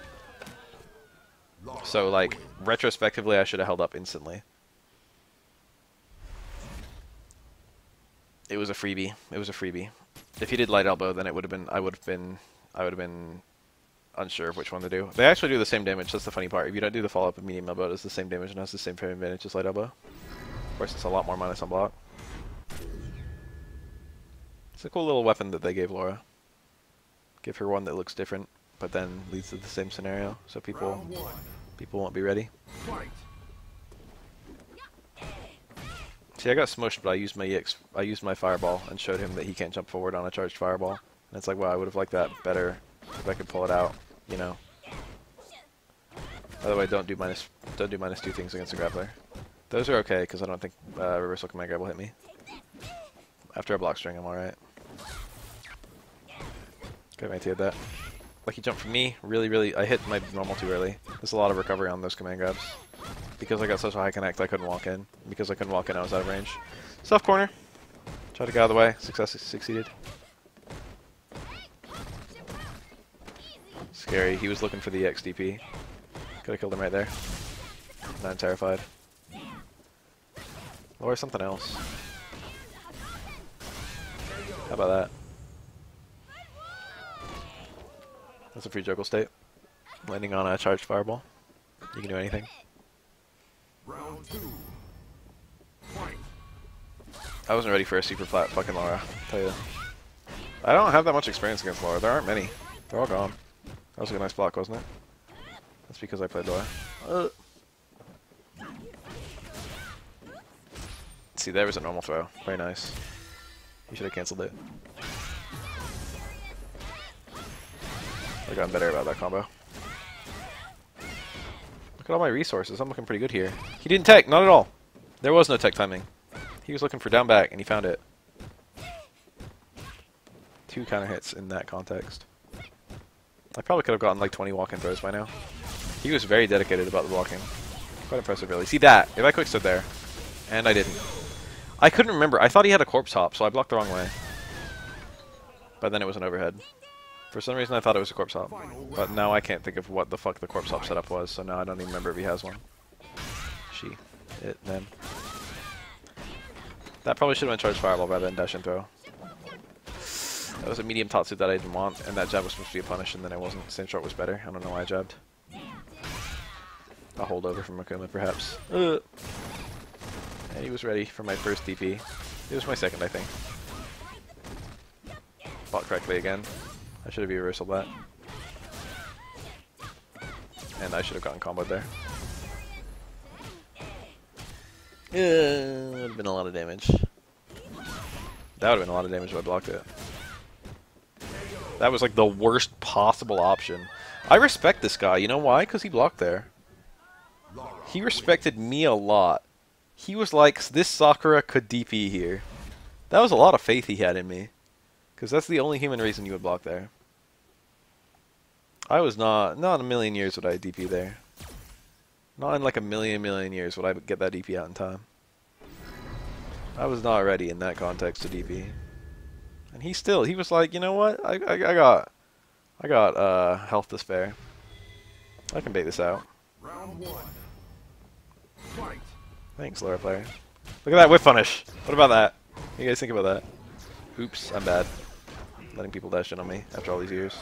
So like retrospectively, I should have held up instantly. It was a freebie. It was a freebie. If he did light elbow, then it would have been. I would have been unsure of which one to do. They actually do the same damage. That's the funny part. If you don't do the follow up of medium elbow, it's the same damage and has the same frame advantage as light elbow. Of course, it's a lot more minus on block. It's a cool little weapon that they gave Laura. Give her one that looks different, but then leads to the same scenario, so people won't be ready. See, I got smushed, but I used my fireball and showed him that he can't jump forward on a charged fireball. And it's like, wow, I would have liked that better if I could pull it out, you know. By the way, don't do -2 things against a grappler. Those are okay because I don't think reversal command grab will hit me. After a block string, I'm alright. Could have anti-hit that. Lucky jump from me. Really, I hit my normal too early. There's a lot of recovery on those command grabs. Because I got such a high connect, I couldn't walk in. Because I couldn't walk in, I was out of range. Soft corner. Tried to get out of the way. Succeeded. Scary. He was looking for the XDP. Could have killed him right there. Now I'm terrified. Or something else. How about that? That's a free juggle state. Landing on a charged fireball. You can do anything. Round 2. Fight. I wasn't ready for a super flat fucking Laura, I'll tell you. I don't have that much experience against Laura. There aren't many. They're all gone. That was a nice block, wasn't it? That's because I played Laura. See, there was a normal throw. Very nice. You should have cancelled it. I've gotten better about that combo. Look at all my resources. I'm looking pretty good here. He didn't tech, not at all. There was no tech timing. He was looking for down back, and he found it. 2 counter hits in that context. I probably could have gotten like 20 walk-in throws by now. He was very dedicated about the blocking. Quite impressive, really. See that? If I quick stood there, and I didn't. I couldn't remember. I thought he had a corpse hop, so I blocked the wrong way. But then it was an overhead. For some reason I thought it was a corpse hop. But now I can't think of what the fuck the corpse hop setup was, so now I don't even remember if he has one. Them. That probably should have been charged fireball rather than dash and throw. That was a medium Tatsu that I didn't want, and that jab was supposed to be a punish, and then it wasn't. Stand short was better. I don't know why I jabbed. A holdover from Akuma, perhaps. And he was ready for my first DP. It was my second, I think. Fought correctly again. I should have reversaled that. And I should have gotten comboed there. Would have been a lot of damage. That would have been a lot of damage if I blocked it. That was like the worst possible option. I respect this guy. You know why? Because he blocked there. He respected me a lot. He was like, this Sakura could DP here. That was a lot of faith he had in me. Because that's the only human reason you would block there. I was not in a million years would I DP there. Not in like a million years would I get that DP out in time. I was not ready in that context to DP. And he was like, you know what? I got health to spare. I can bait this out. Round 1. Fight. Thanks, Laura player. Look at that whip punish. What about that? What do you guys think about that? Oops, I'm bad. Letting people dash in on me after all these years.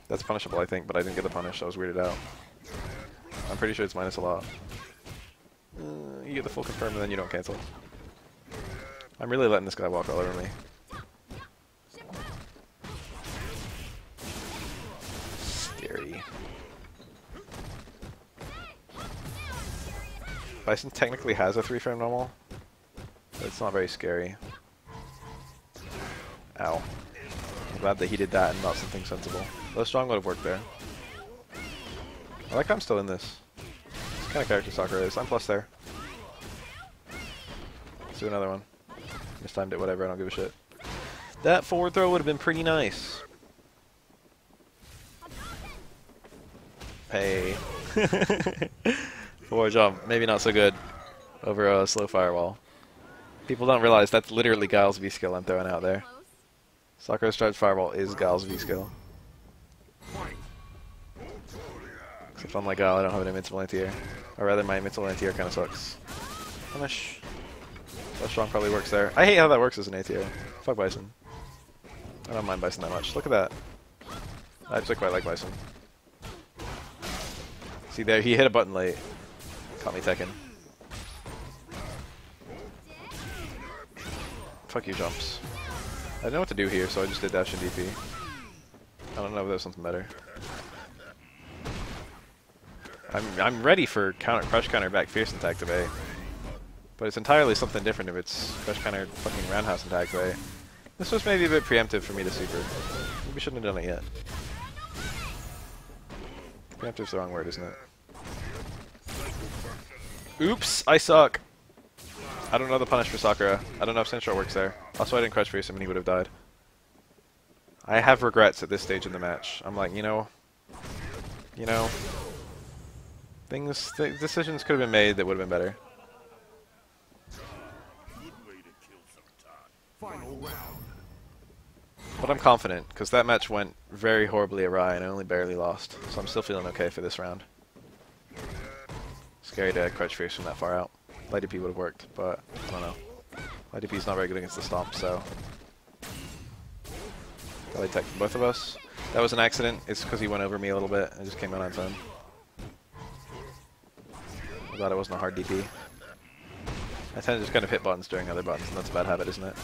That's punishable, I think, but I didn't get the punish. I was weirded out. I'm pretty sure it's minus a lot. You get the full confirm and then you don't cancel. I'm really letting this guy walk all over me. Scary. Bison technically has a 3-frame normal, but it's not very scary. Ow. I'm glad that he did that and not something sensible. Though strong would have worked there. I like how I'm still in this. This kind of character Sakura is. I'm plus there. Let's do another one. Mistimed it, whatever, I don't give a shit. That forward throw would have been pretty nice. Hey. Forward jump, maybe not so good over a slow firewall. People don't realize that's literally Guile's V-skill I'm throwing out there. Sakura's Striped Fireball is Guile's V-skill. Except unlike Guile, I don't have an invincible anti-air. Or rather, my invincible anti-air kind of sucks. Punish. That strong probably works there. I hate how that works as an anti-air. Fuck Bison. I don't mind Bison that much. Look at that. I actually quite like Bison. See there, he hit a button late. Caught me Tekken. Fuck you, jumps. I didn't know what to do here, so I just did dash and DP. I don't know if there's something better. I'm ready for crush counter back fierce attack today. But it's entirely something different if it's crush counter fucking roundhouse attack today. This was maybe a bit preemptive for me to super. Maybe shouldn't have done it yet. Preemptive's the wrong word, isn't it? Oops, I suck. I don't know the punish for Sakura. I don't know if Central works there. Also, I didn't crush fierce him and he would have died. I have regrets at this stage in the match. I'm like, you know, decisions could have been made that would have been better. Final round. But I'm confident, because that match went very horribly awry and I only barely lost. So I'm still feeling okay for this round. Scary to crouch fierce from that far out. Light DP would have worked, but I don't know. Light DP is not very good against the stomp, so... I light tech for both of us. That was an accident. It's because he went over me a little bit and just came out on his own. I'm glad it wasn't a hard DP. I tend to just kind of hit buttons during other buttons, and that's a bad habit, isn't it?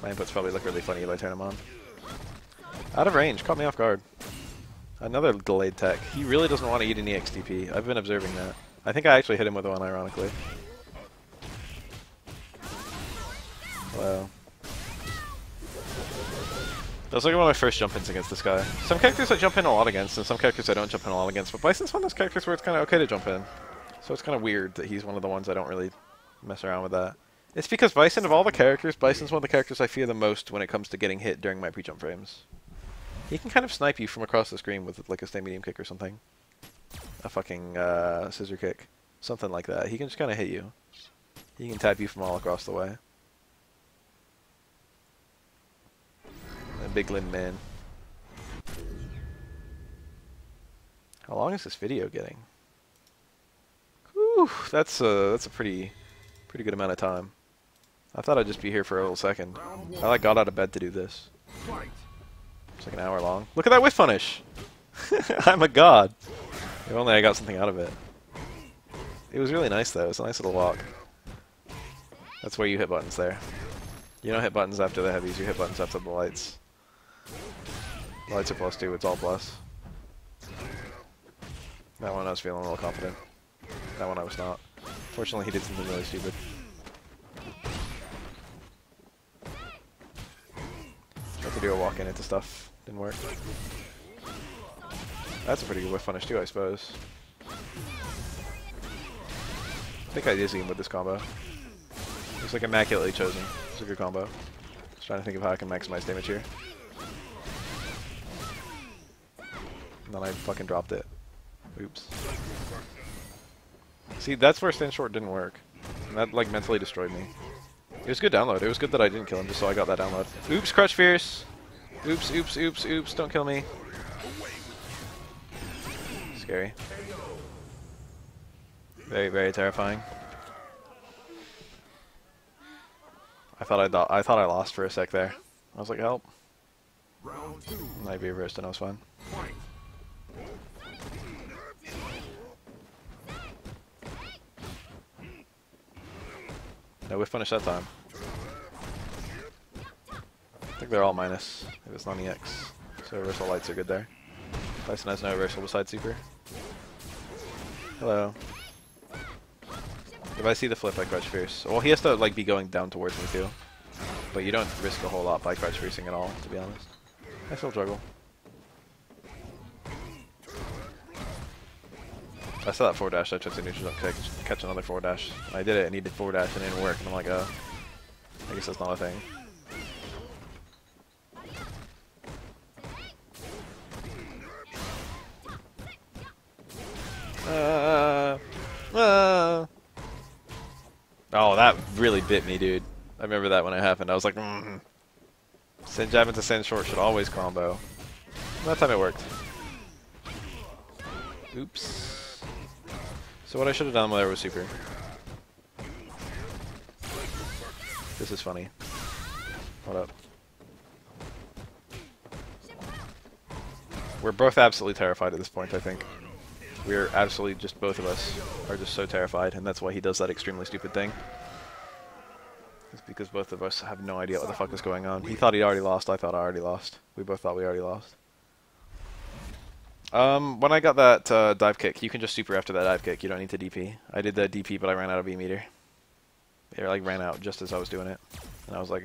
My inputs probably look really funny if I turn them on. Out of range, caught me off guard. Another delayed tech. He really doesn't want to eat any XTP. I've been observing that. I think I actually hit him with one, ironically. Wow. That was like one of my first jump-ins against this guy. Some characters I jump in a lot against, and some characters I don't jump in a lot against, but Bison's one of those characters where it's kind of okay to jump in. So it's kind of weird that he's one of the ones I don't really mess around with that. It's because Bison, of all the characters, Bison's one of the characters I fear the most when it comes to getting hit during my pre-jump frames. He can kind of snipe you from across the screen with like a stay medium kick or something. A fucking scissor kick. Something like that. He can just kind of hit you. He can tap you from all across the way. A big limb man. How long is this video getting? Whew, that's a pretty good amount of time. I thought I'd just be here for a little second. I like got out of bed to do this. It's like an hour long. Look at that whiff punish! I'm a god. If only I got something out of it. It was really nice though. It's a nice little walk. That's where you hit buttons there. You don't hit buttons after the heavies. You hit buttons after the lights. The lights are +2. It's all plus. That one I was feeling a little confident. That one I was not. Fortunately, he did something really stupid. Tried to do a walk in into stuff. Didn't work. That's a pretty good whiff punish too, I suppose. I think I dizzy him with this combo. It's like immaculately chosen. It's a good combo. Just trying to think of how I can maximize damage here. And then I fucking dropped it. Oops. See, that's where stand short didn't work. And that like mentally destroyed me. It was good download. It was good that I didn't kill him just so I got that download. Oops, crush fierce. Oops, oops, oops, oops, don't kill me. Scary. Very, very terrifying. I thought I lost for a sec there. I was like, help. And I reversed and I was fine. No whiff punish that time. I think they're all minus if it's non-EX. So reversal lights are good there. Tyson has no reversal besides super. Hello. If I see the flip, I crouch fierce. Well, he has to like be going down towards me too. But you don't risk a whole lot by crouch fiercing at all, to be honest. I still juggle. I saw that forward dash. I tried to neutral jump catch another forward dash. I did it and he did forward dash and it didn't work. And I'm like, oh, I guess that's not a thing. Oh, that really bit me, dude. I remember that when it happened. I was like, Send jab into send short should always combo. That time it worked. Oops. So what I should have done there was super. This is funny. Hold up. We're both absolutely terrified at this point, I think. We're absolutely just, both of us are just so terrified, and that's why he does that extremely stupid thing. It's because both of us have no idea what the fuck is going on. He thought he already lost, I thought I already lost. We both thought we already lost. When I got that dive kick, you can just super after that dive kick, you don't need to DP. I did the DP, but I ran out of E-meter. It like ran out just as I was doing it. And I was like,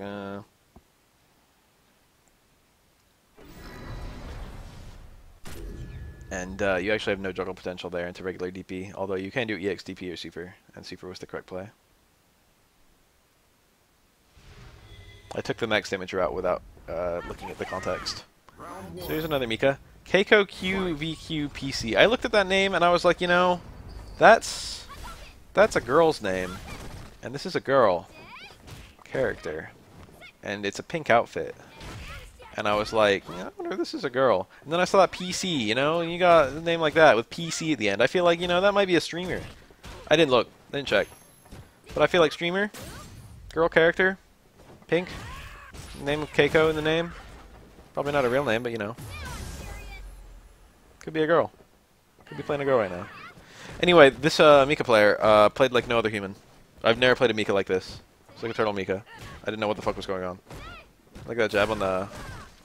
And you actually have no juggle potential there into regular DP, although you can do EX DP or super, and super was the correct play. I took the max damage route without looking at the context. So here's another Mika. Keiko QVQ PC. I looked at that name and I was like, you know, that's a girl's name, and this is a girl character, and it's a pink outfit. And I was like, yeah, I wonder if this is a girl. And then I saw that PC, you know, and you got a name like that with PC at the end. I feel like, you know, that might be a streamer. I didn't look, didn't check. But I feel like streamer, girl character, pink, name of Keiko in the name. Probably not a real name, but you know. Could be a girl. Could be playing a girl right now. Anyway, this Mika player played like no other human. I've never played a Mika like this. It's like a turtle Mika. I didn't know what the fuck was going on. Look at that jab on the...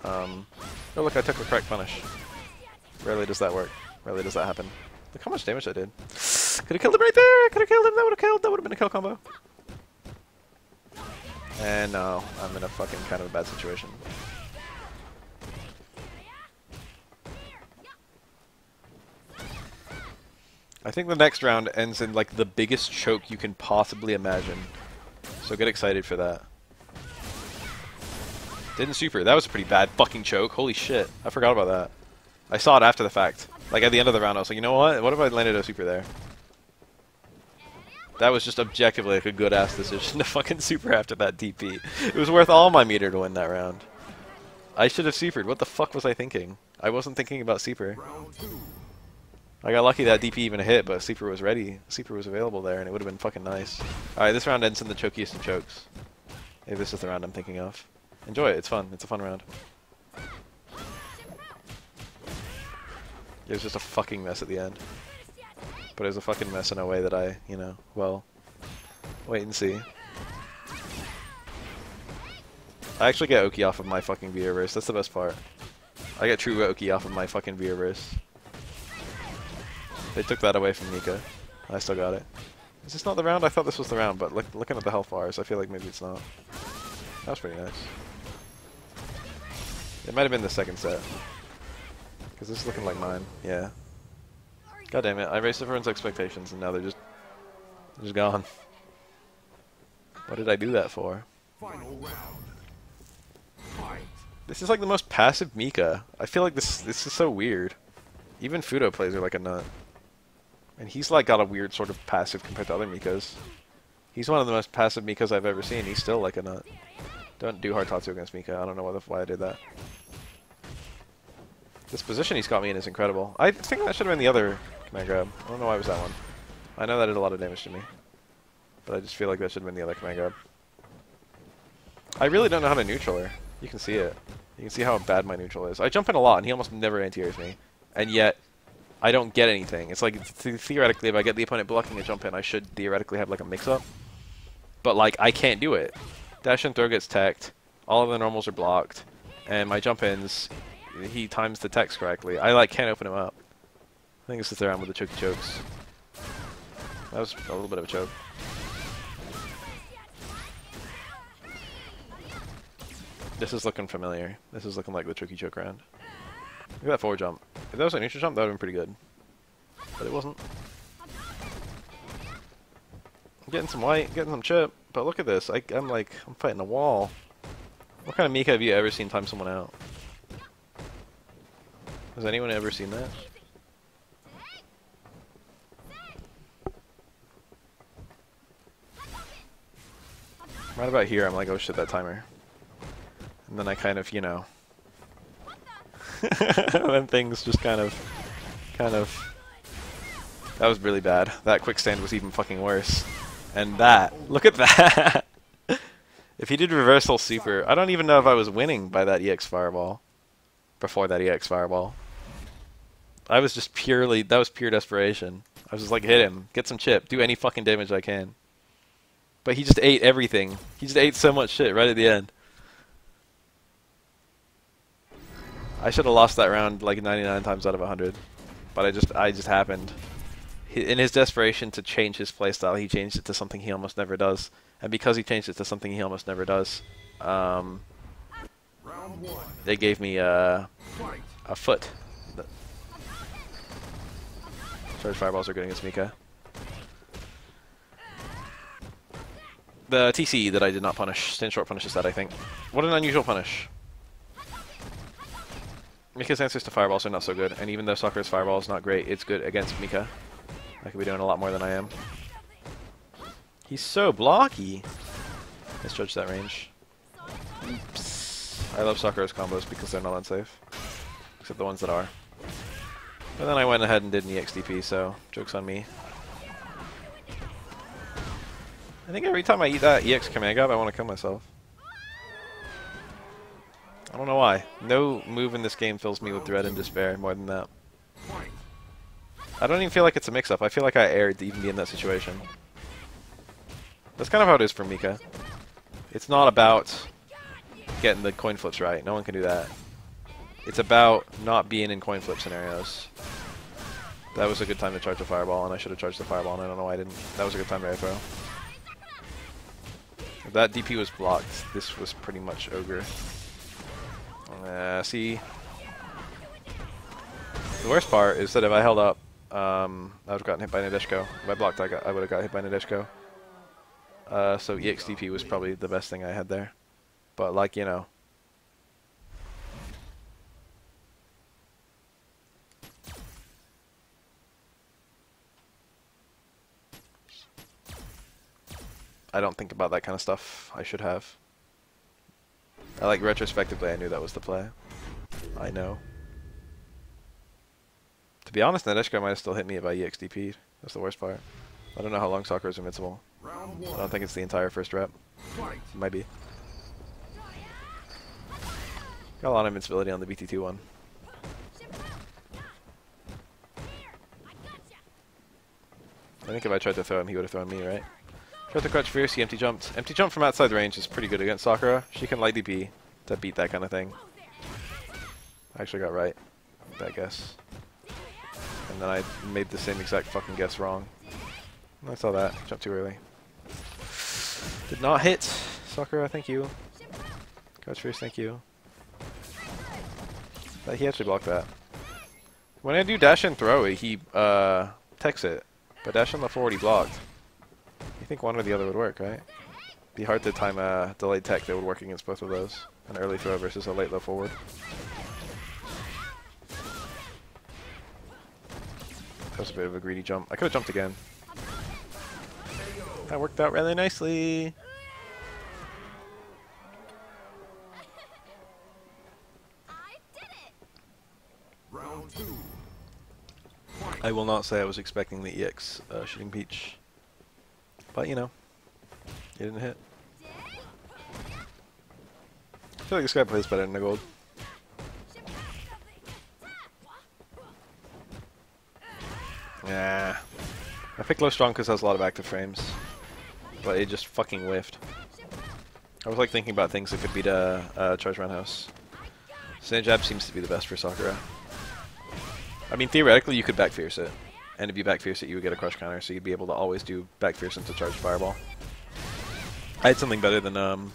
oh look, I took a correct punish. Rarely does that work. Rarely does that happen. Look how much damage I did. Could have killed him right there! Could have killed him! That would have killed! That would have been a kill combo. And no, I'm in a fucking kind of a bad situation. I think the next round ends in like the biggest choke you can possibly imagine. So get excited for that. Didn't super. That was a pretty bad fucking choke. Holy shit. I forgot about that. I saw it after the fact. Like at the end of the round I was like, you know what? What if I landed a super there? That was just objectively like a good ass decision to fucking super after that DP. It was worth all my meter to win that round. I should have supered. What the fuck was I thinking? I wasn't thinking about super. I got lucky that DP even hit, but super was ready. Super was available there, and it would have been fucking nice. Alright, this round ends in the chokiest of chokes. Maybe this is the round I'm thinking of. Enjoy it, it's fun. It's a fun round. It was just a fucking mess at the end. But it was a fucking mess in a way that I, you know, well, wait and see. I actually get Oki off of my fucking V reverse. That's the best part. I get true Oki off of my fucking V reverse. They took that away from Mika. I still got it. Is this not the round? I thought this was the round, but looking at the health bars, I feel like maybe it's not. That was pretty nice. It might have been the second set. Because this is looking like mine. Yeah. God damn it. I raised everyone's expectations and now they're just gone. What did I do that for? Final round. Fight. This is like the most passive Mika. I feel like this is so weird. Even Fudo plays her like a nut. And he's like got a weird sort of passive compared to other Mikas. He's one of the most passive Mikas I've ever seen. He's still like a nut. Don't do hard Tatsu against Mika. I don't know why I did that. This position he's got me in is incredible. I think that should have been the other command grab. I don't know why it was that one. I know that did a lot of damage to me. But I just feel like that should have been the other command grab. I really don't know how to neutral her. You can see it. You can see how bad my neutral is. I jump in a lot and he almost never anti-airs me. And yet, I don't get anything. It's like, theoretically, if I get the opponent blocking a jump in, I should theoretically have like a mix-up. But like I can't do it. Dash and throw gets teched. All of the normals are blocked, and my jump ins, he times the techs correctly. I like can't open him up. I think it's just around with the choky chokes. That was a little bit of a choke. This is looking familiar. This is looking like the choky choke round. Look at that forward jump. If that was a neutral jump, that would have been pretty good. But it wasn't. I'm getting some white, getting some chip, but look at this. I'm fighting a wall. What kind of Mika have you ever seen time someone out? Has anyone ever seen that? Right about here, I'm like, oh shit, that timer. And then I kind of, you know... then things just kind of... That was really bad. That quick stand was even fucking worse. And that, look at that! If he did reversal super, I don't even know if I was winning by that EX fireball. Before that EX fireball. I was just purely, that was pure desperation. I was just like, hit him, get some chip, do any fucking damage I can. But he just ate everything. He just ate so much shit right at the end. I should have lost that round like 99 times out of 100. But I just happened. In his desperation to change his playstyle, he changed it to something he almost never does. And because he changed it to something he almost never does, they gave me a foot. Charge fireballs are good against Mika. The TC that I did not punish. Stand short punishes that, I think. What an unusual punish. Mika's answers to fireballs are not so good, and even though Sakura's fireball is not great, it's good against Mika. I could be doing a lot more than I am. He's so blocky. Misjudged that range. Oops. I love Sakura's combos because they're not unsafe. Except the ones that are. But then I went ahead and did an EXDP, so joke's on me. I think every time I eat that EX command grab, I want to kill myself. I don't know why. No move in this game fills me with dread and despair more than that. I don't even feel like it's a mix-up. I feel like I erred to even be in that situation. That's kind of how it is for Mika. It's not about getting the coin flips right. No one can do that. It's about not being in coin flip scenarios. That was a good time to charge the fireball, and I should have charged the fireball, and I don't know why I didn't. That was a good time to air throw. If that DP was blocked, this was pretty much ogre. See? The worst part is that if I held up, I would have gotten hit by Nadeshko. If I blocked, I would have got hit by Nadeshko. So EXDP was probably the best thing I had there. But, like, you know. I don't think about that kind of stuff. I should have. Like, retrospectively, I knew that was the play. I know. To be honest, Nadeshko might have still hit me if I EXDP'd. That's the worst part. I don't know how long Sakura is invincible. I don't think it's the entire first rep. It might be. Got a lot of invincibility on the BT2 one. I think if I tried to throw him, he would have thrown me, right? Tried to crouch fierce, he empty jumped. Empty jump from outside the range is pretty good against Sakura. She can light DP to beat that kind of thing. I actually got right, I guess. And then I made the same exact fucking guess wrong. I saw that. Jumped too early. Did not hit. Sakura, thank you. Crouch fierce, thank you. He actually blocked that. When I do dash and throw, he techs it. But dash and left forward, he blocked. You think one or the other would work, right? Be hard to time a delayed tech that would work against both of those. An early throw versus a late low forward. That was a bit of a greedy jump. I could have jumped again. That worked out really nicely. I did it. Round 2. I will not say I was expecting the EX shooting peach. But, you know, he didn't hit. I feel like this guy plays better than the gold. Yeah. I picked low strong because it has a lot of active frames. but it just fucking whiffed. I was like thinking about things that could beat a charge roundhouse. Sand jab seems to be the best for Sakura. I mean, theoretically, you could back fierce it, and if you back fierce it, you would get a crush counter, so you'd be able to always do back fierce into charge fireball. I had something better than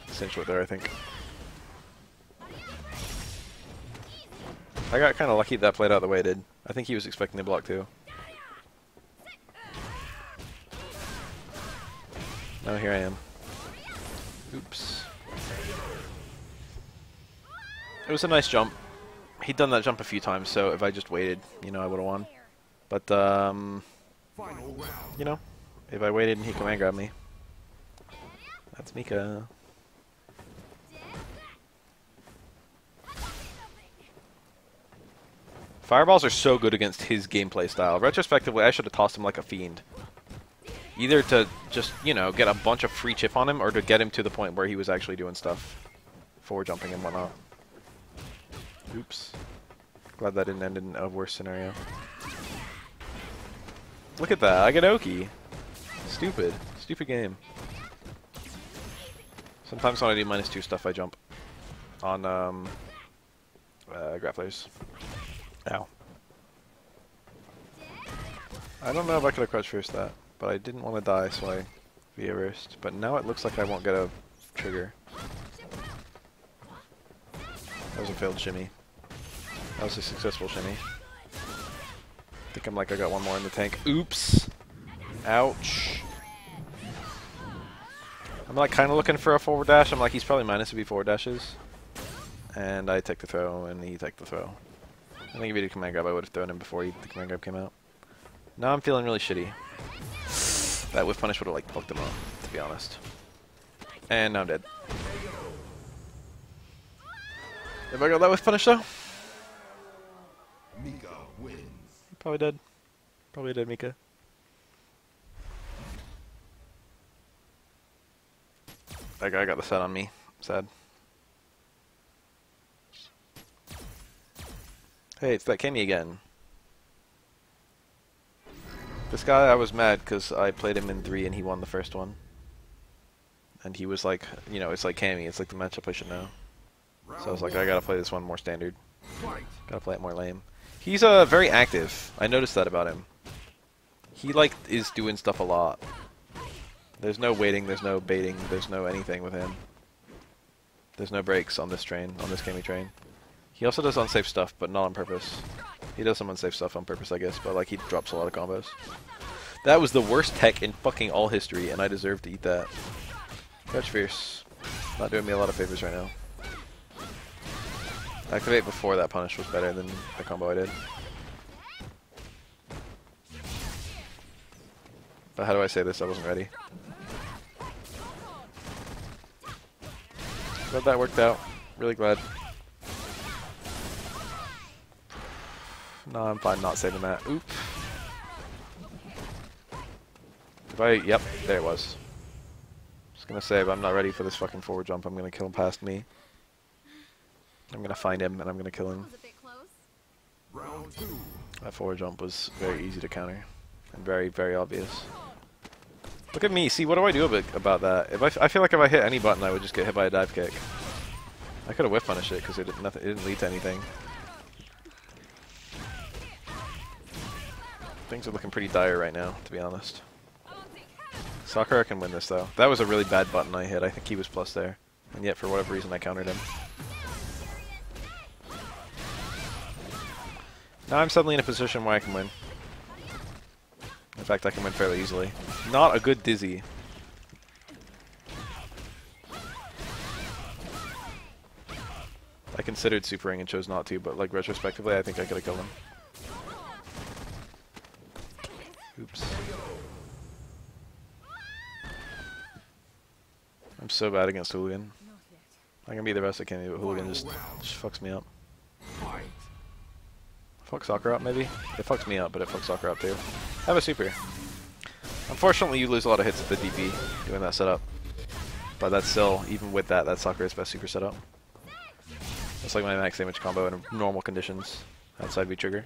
cinch with her, I think. I got kind of lucky that played out the way it did. I think he was expecting the block too. Now here I am. Oops. It was a nice jump. He'd done that jump a few times, so if I just waited, you know, I would have won. But, you know, if I waited and he command grabbed me. That's Mika. Fireballs are so good against his gameplay style. Retrospectively, I should have tossed him like a fiend. Either to just, you know, get a bunch of free chip on him, or to get him to the point where he was actually doing stuff. Forward jumping and whatnot. Oops. Glad that didn't end in a worse scenario. Look at that, I get Oki. Stupid. Stupid game. Sometimes when I do -2 stuff, I jump on grapplers. Ow. I don't know if I could have crouch first that, but I didn't want to die, so I via burst. But now it looks like I won't get a trigger. That was a failed shimmy. That was a successful shimmy. I think I'm like I got one more in the tank. Oops! Ouch! I'm like kind of looking for a forward dash. I'm like, he's probably minus if he forward dashes. And I take the throw, and he take the throw. I think if he did command grab, I would have thrown him before the command grab came out. Now I'm feeling really shitty. That whiff punish would have like fucked him up, to be honest. And now I'm dead. If I got that whiff punish though? Mika wins. Probably dead. Probably dead, Mika. That guy got the set on me. Sad. Hey, it's that Kemi again. This guy, I was mad because I played him in 3 and he won the first one. And he was like, you know, it's like Kami, it's like the matchup I should know. So I was like, I gotta play this one more standard. Gotta play it more lame. He's very active. I noticed that about him. He like is doing stuff a lot. There's no waiting, there's no baiting, there's no anything with him. There's no breaks on this train, on this Kami train. He also does unsafe stuff, but not on purpose. He does some unsafe stuff on purpose, I guess, but like he drops a lot of combos. That was the worst tech in fucking all history, and I deserve to eat that. Crouch Fierce. Not doing me a lot of favors right now. Activate before that punish was better than the combo I did. But how do I say this? I wasn't ready. Glad that worked out. Really glad. No, I'm fine not saving that. Oop. If I... Yep, there it was. Just gonna say, but I'm not ready for this fucking forward jump. I'm gonna kill him past me. I'm gonna find him, and I'm gonna kill him. Round 2. That forward jump was very easy to counter. And very, very obvious. Look at me. See, what do I do about that? If I feel like if I hit any button, I would just get hit by a dive kick. I could have whiff punished it, because it didn't lead to anything. Things are looking pretty dire right now, to be honest. Sakura can win this, though. That was a really bad button I hit. I think he was plus there. And yet, for whatever reason, I countered him. Now I'm suddenly in a position where I can win. In fact, I can win fairly easily. Not a good dizzy. I considered supering and chose not to, but like retrospectively, I think I could have killed him. Oops. I'm so bad against Hooligan. I can be the best I can, but Hooligan just fucks me up. Fuck Sakura up, maybe? It fucks me up, but it fucks Sakura up too. Have a super. Unfortunately, you lose a lot of hits at the DP doing that setup. But that's still, even with that, that's Sakura's best super setup. That's like my max damage combo in normal conditions outside V trigger.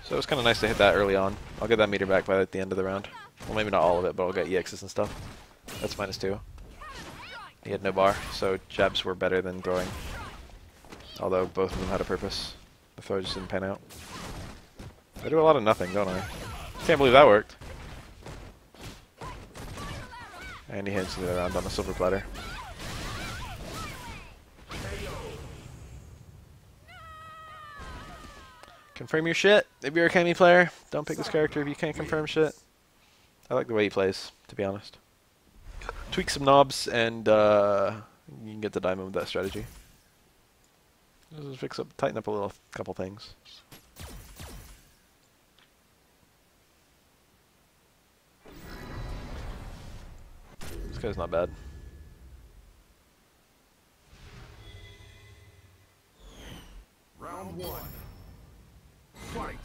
So it was kind of nice to hit that early on. I'll get that meter back by the end of the round. Well, maybe not all of it, but I'll get EXs and stuff. That's -2. He had no bar, so jabs were better than throwing. Although both of them had a purpose. The throw just didn't pan out. I do a lot of nothing, don't I? Can't believe that worked. And he hits the around on a silver platter. Confirm your shit if you're a Kami player. Don't pick this character if you can't confirm shit. I like the way he plays, to be honest. Tweak some knobs and you can get the diamond with that strategy. Just fix up, tighten up a couple things. This guy's not bad. Round 1. Fight.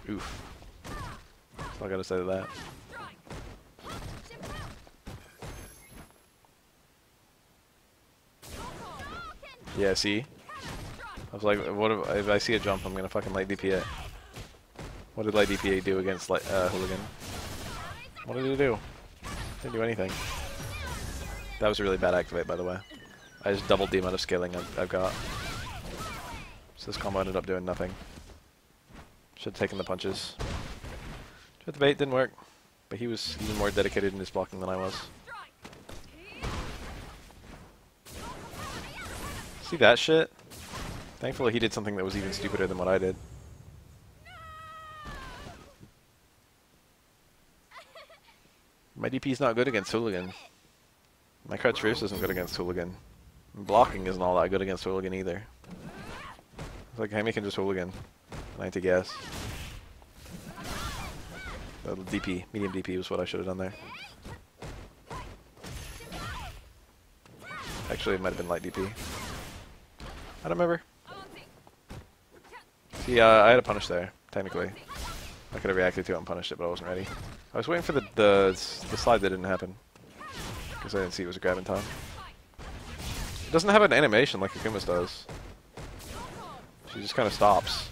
Oof. That's all I gotta say to that. Yeah, see? I was like, what if I see a jump, I'm gonna fucking light DP it. What did light DPA do against Hooligan? What did it do? Didn't do anything. That was a really bad activate, by the way. I just doubled the amount of scaling I've got. So this combo ended up doing nothing. Should have taken the punches. Tried the bait, didn't work. But he was even more dedicated in his blocking than I was. See that shit? Thankfully he did something that was even stupider than what I did. My DP's not good against Hooligan. My crouch verse isn't good against Hooligan. Blocking isn't all that good against Hooligan either. It's like Hammy can just Hooligan. I had to guess. The DP, medium DP was what I should have done there. Actually, it might have been light DP. I don't remember. See, I had a punish there, technically. I could have reacted to it and punished it, but I wasn't ready. I was waiting for the slide that didn't happen. Because I didn't see it was a grab in time. It doesn't have an animation like Akuma's does. She just kind of stops.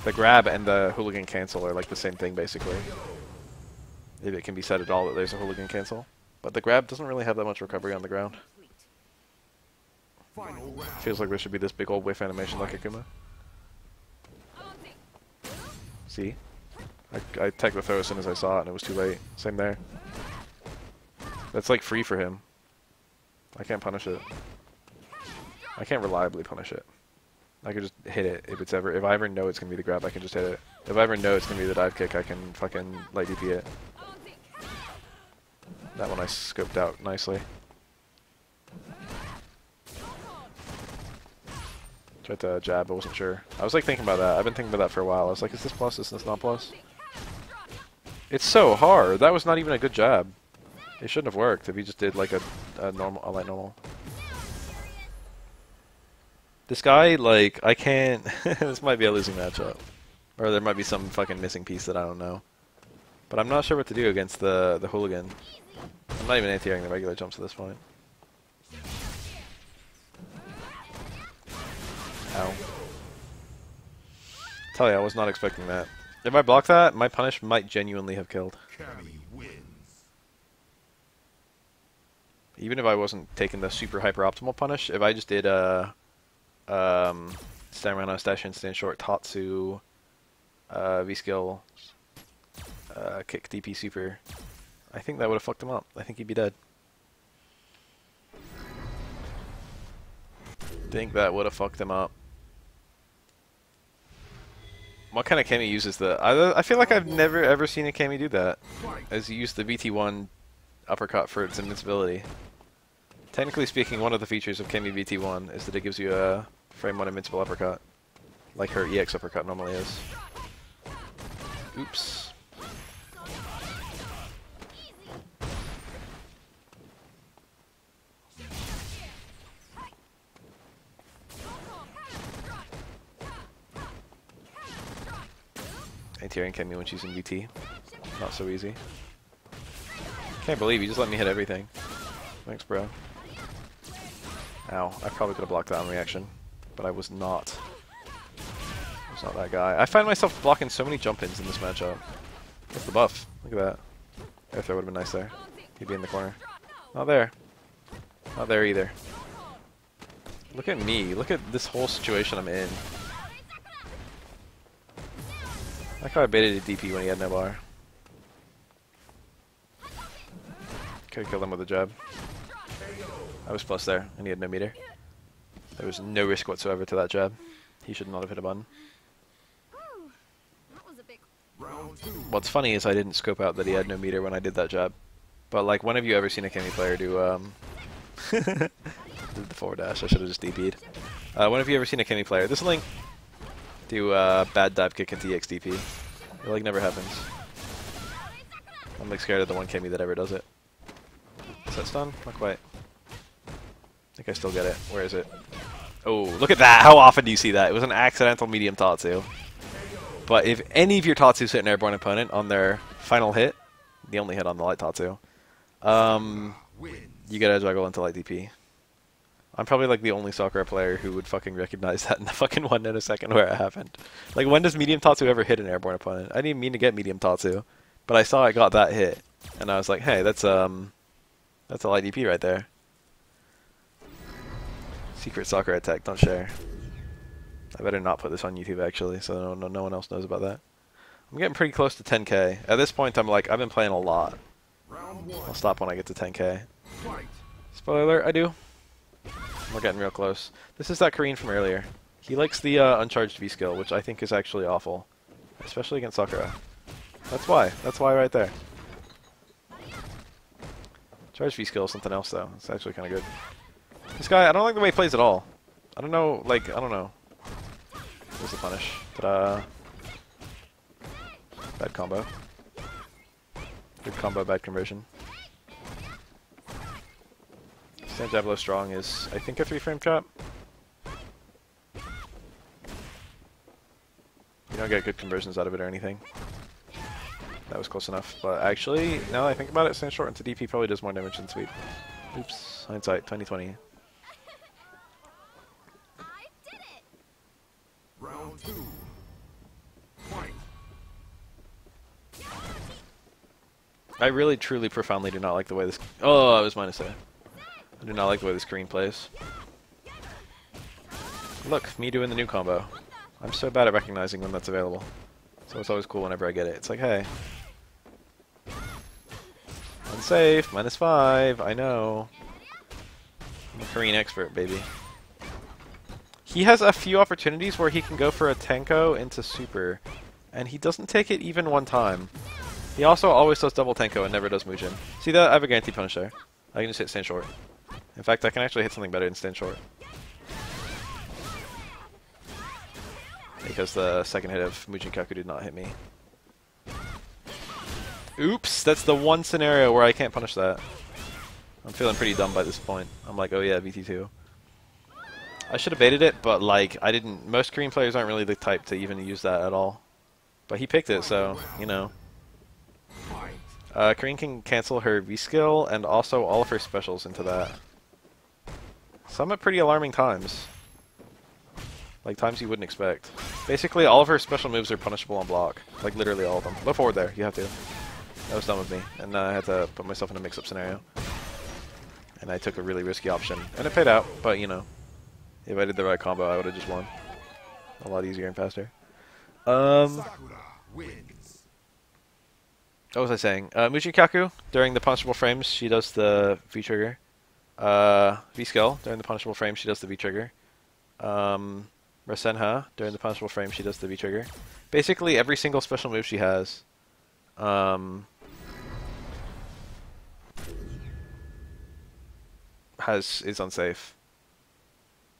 The grab and the Hooligan cancel are like the same thing, basically. If it can be said at all that there's a Hooligan cancel. But the grab doesn't really have that much recovery on the ground. Feels like there should be this big old whiff animation like Akuma. See? I tagged the throw as soon as I saw it and it was too late. Same there. That's like free for him. I can't punish it. I can't reliably punish it. I can just hit it if I ever know it's gonna be the grab, I can just hit it. If I ever know it's gonna be the dive kick, I can fucking light DP it. That one I scoped out nicely. Tried to jab, I wasn't sure. I was like thinking about that. I've been thinking about that for a while. I was like, is this plus? Is this not plus? It's so hard. That was not even a good jab. It shouldn't have worked if he just did like a light normal. This guy, like, I can't... this might be a losing matchup. Or there might be some fucking missing piece that I don't know. But I'm not sure what to do against the Hooligan. I'm not even anti-airing the regular jumps at this point. Ow. Tell you, I was not expecting that. If I block that, my punish might genuinely have killed. Kami wins. Even if I wasn't taking the super hyper optimal punish, if I just did stand around on stash and stand short Tatsu V skill kick DP super, I think that would have fucked him up. I think he'd be dead. Think that would have fucked him up. What kind of Kami uses the... I feel like I've never ever seen a Kami do that. As he used the VT1 uppercut for its invincibility. Technically speaking, one of the features of Kami VT1 is that it gives you a frame 1 invincible uppercut. Like her EX uppercut normally is. Oops. Anti-airing Kami when she's in VT. Not so easy. Can't believe you just let me hit everything. Thanks, bro. Ow. I probably could have blocked that on reaction, but I was not. I was not that guy. I find myself blocking so many jump-ins in this matchup. What's the buff? Look at that. Air throw would have been nice there. He'd be in the corner. Not there. Not there either. Look at me. Look at this whole situation I'm in. I like how I baited a DP when he had no bar. Could've killed him with a jab. I was plus there, and he had no meter. There was no risk whatsoever to that jab. He should not have hit a button. Ooh, that was a big. Round 2. What's funny is I didn't scope out that he had no meter when I did that jab. But like, when have you ever seen a Kenny player do did the forward dash? I should have just DP'd. When have you ever seen a Kenny player? This link. Do bad dive kick into EXDP. It like never happens. I'm like scared of the one Kemi that ever does it. Is that stun? Not quite. I think I still get it. Where is it? Oh, look at that! How often do you see that? It was an accidental medium Tatsu. But if any of your Tatsus hit an airborne opponent on their final hit, the only hit on the light Tatsu, you get a juggle into light DP. I'm probably like the only Sakura player who would fucking recognize that in the fucking 1 nanosecond where it happened. Like, when does medium Tatsu ever hit an airborne opponent? I didn't even mean to get medium Tatsu, but I saw it got that hit, and I was like, hey, that's a light DP right there. Secret Sakura tech, don't share. I better not put this on YouTube actually, so no one else knows about that. I'm getting pretty close to 10k. At this point, I'm like, I've been playing a lot. Round 1. I'll stop when I get to 10k. Fight. Spoiler alert, I do. We're getting real close. This is that Korean from earlier. He likes the uncharged V skill, which I think is actually awful. Especially against Sakura. That's why. That's why right there. Charged V skill is something else though. It's actually kind of good. This guy, I don't like the way he plays at all. I don't know, like, I don't know. Where's the punish? Ta-da. Bad combo. Good combo, bad conversion. Stand jab low strong is, I think, a 3-frame trap. You don't get good conversions out of it or anything. That was close enough. But actually, now that I think about it, stand short into DP probably does more damage than sweep. Oops. Hindsight, 2020. I did it. Round 2. Fight. I really, truly, profoundly do not like the way this... Oh, I was minus there. I do not like the way this Korean plays. Look, me doing the new combo. I'm so bad at recognizing when that's available. So it's always cool whenever I get it. It's like, hey. Unsafe, -5, I know. I'm a Korean expert, baby. He has a few opportunities where he can go for a Tenko into super, and he doesn't take it even one time. He also always does double Tenko and never does Mujin. See that? I have a guaranteed punish there. I can just hit stand short. In fact, I can actually hit something better than stand short. Because the second hit of Mujin Kaku did not hit me. Oops! That's the one scenario where I can't punish that. I'm feeling pretty dumb by this point. I'm like, oh yeah, VT2. I should have baited it, but like, I didn't... Most Korean players aren't really the type to even use that at all. But he picked it, so, you know. Korean can cancel her V-skill and also all of her specials into that. Some at pretty alarming times. Like times you wouldn't expect. Basically, all of her special moves are punishable on block. Like literally all of them. Go forward there, you have to. That was dumb of me. And I had to put myself in a mix-up scenario. And I took a really risky option. And it paid out, but you know. If I did the right combo, I would have just won. A lot easier and faster. Sakura wins. What was I saying? Mujin Kaku, during the punishable frames, she does the V-trigger. V-skill, during the punishable frame, she does the V-trigger. Rasenha, during the punishable frame, she does the V-trigger. Basically, every single special move she has. Is unsafe.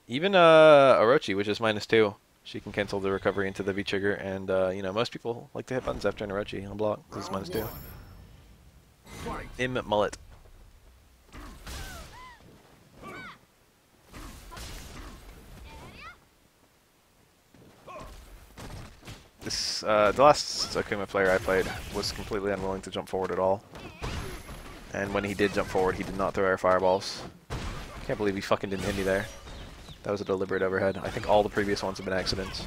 Even Orochi, which is -2, she can cancel the recovery into the V-trigger, and you know, most people like to hit buttons after an Orochi on block, because it's -2. Im mullet. This the last Akuma player I played was completely unwilling to jump forward at all, And when he did jump forward, he did not throw air fireballs. Can't believe he fucking didn't hit me there. That was a deliberate overhead. I think all the previous ones have been accidents.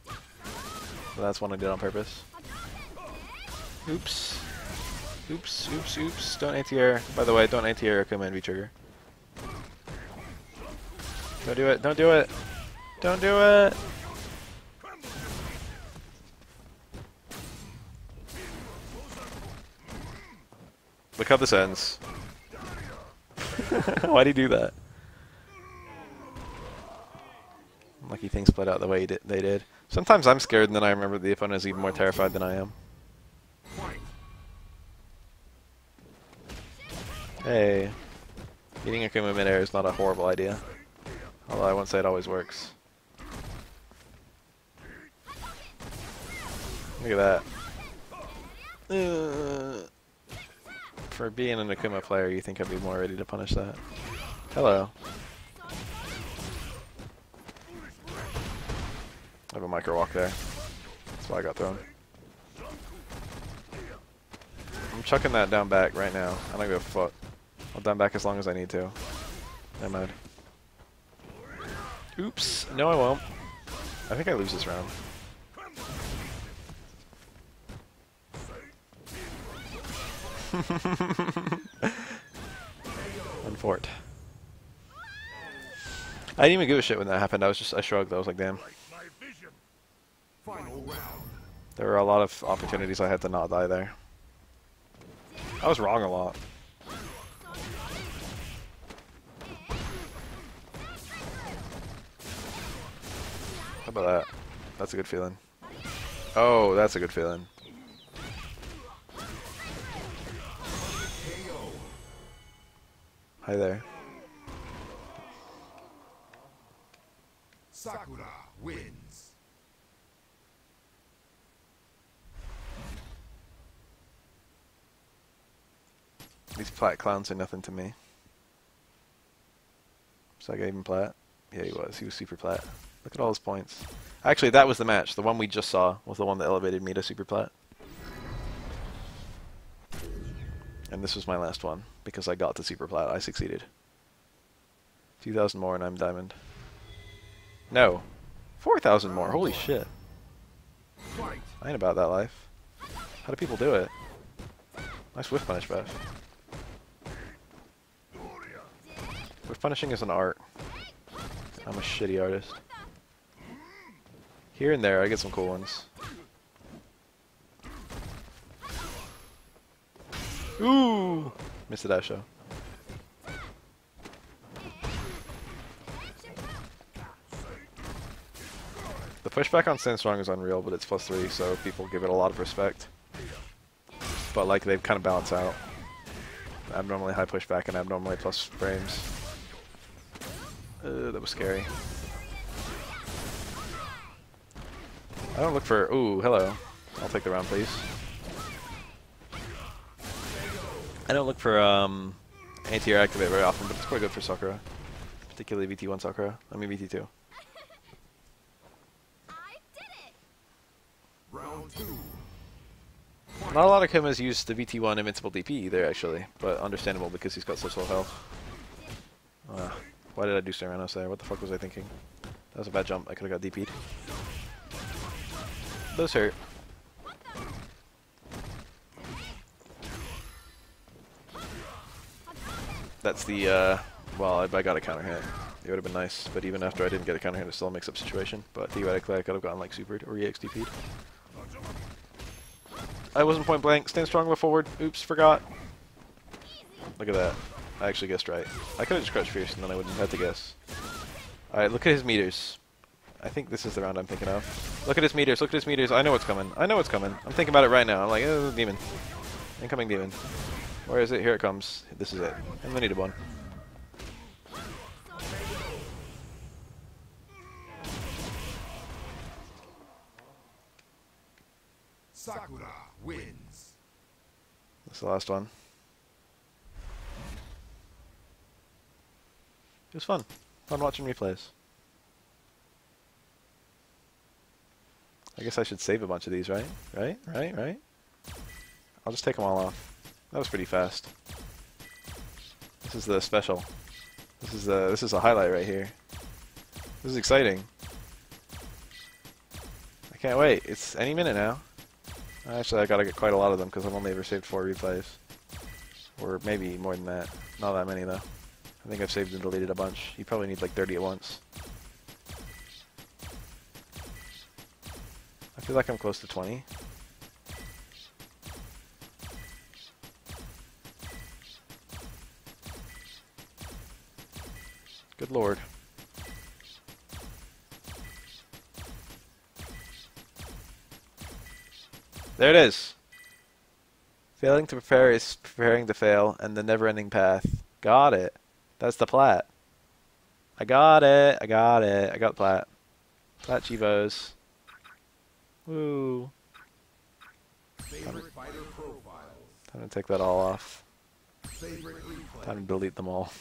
But that's one I did on purpose. Oops. Oops, oops, oops. Don't anti-air. By the way, don't anti-air Command V-trigger. Don't do it, don't do it! Don't do it! Look how this ends. Why'd he do that? Lucky things played out the way they did. Sometimes I'm scared and then I remember the opponent is even more terrified than I am. Hey. Eating a Kuma midair is not a horrible idea. Although I won't say it always works. Look at that. For being an Akuma player, you think I'd be more ready to punish that. Hello. I have a micro walk there. That's why I got thrown. I'm chucking that down back right now. I don't give a fuck. I'll down back as long as I need to. Never mind. Oops. No, I won't. I think I lose this round. Unfort. I didn't even give a shit when that happened. I shrugged. I was like, damn. There were a lot of opportunities I had to not die there. I was wrong a lot. How about that? That's a good feeling. Oh, that's a good feeling. Hi there. Sakura wins. These plat clowns are nothing to me. So I gave him plat. Yeah, he was. He was super plat. Look at all his points. Actually, that was the match. The one we just saw was the one that elevated me to super plat. And this was my last one, because I got to super plat. I succeeded. 2,000 more and I'm diamond. No. 4,000 more. Holy shit. I ain't about that life. How do people do it? Nice whiff punish, Beth. Whiff punishing is an art. I'm a shitty artist. Here and there, I get some cool ones. Ooh! Missed the dash show. The pushback on Stand Strong is unreal, but it's +3, so people give it a lot of respect. But like they've kind of balanced out. Abnormally high pushback and abnormally plus frames. That was scary. I don't look for... Ooh, hello. I'll take the round, please. I don't look for anti-air activate very often, but it's quite good for Sakura. Particularly VT1 Sakura. I mean VT2. I did it. Round 2. Not a lot of Kumas use the VT1 invincible DP either, actually. But understandable because he's got such low health. Why did I do Serranos there? What the fuck was I thinking? That was a bad jump. I could have got DP'd. Those hurt. That's the, well, I got a counter hit. It would have been nice, but even after I didn't get a counter hit, it still makes up situation. But theoretically, I could have gotten, like, supered or EXDP'd. I wasn't point blank. Stand strong, left forward. Oops, forgot. Look at that. I actually guessed right. I could have just crouched fierce and then I wouldn't have had to guess. Alright, look at his meters. I think this is the round I'm thinking of. Look at his meters, look at his meters. I know what's coming. I know what's coming. I'm thinking about it right now. I'm like, oh, demon. Incoming demon. Where is it? Here it comes. This is it. And I needed one. Sakura wins. That's the last one. It was fun. Fun watching replays. I guess I should save a bunch of these, right? Right? I'll just take them all off. That was pretty fast. is the special. This is a highlight right here. This is exciting. I can't wait. It's any minute now. Actually, I gotta get quite a lot of them because I've only ever saved 4 replays. Or maybe more than that. Not that many though. I think I've saved and deleted a bunch. You probably need like 30 at once. I feel like I'm close to 20. Good lord. There it is. Failing to prepare is preparing to fail, and the never-ending path. Got it. That's the plat. I got it. I got it. I got the plat. Plat Chivos. Woo. Favorite fighter profiles. Time to take that all off. Favorite replay. Time to delete them all.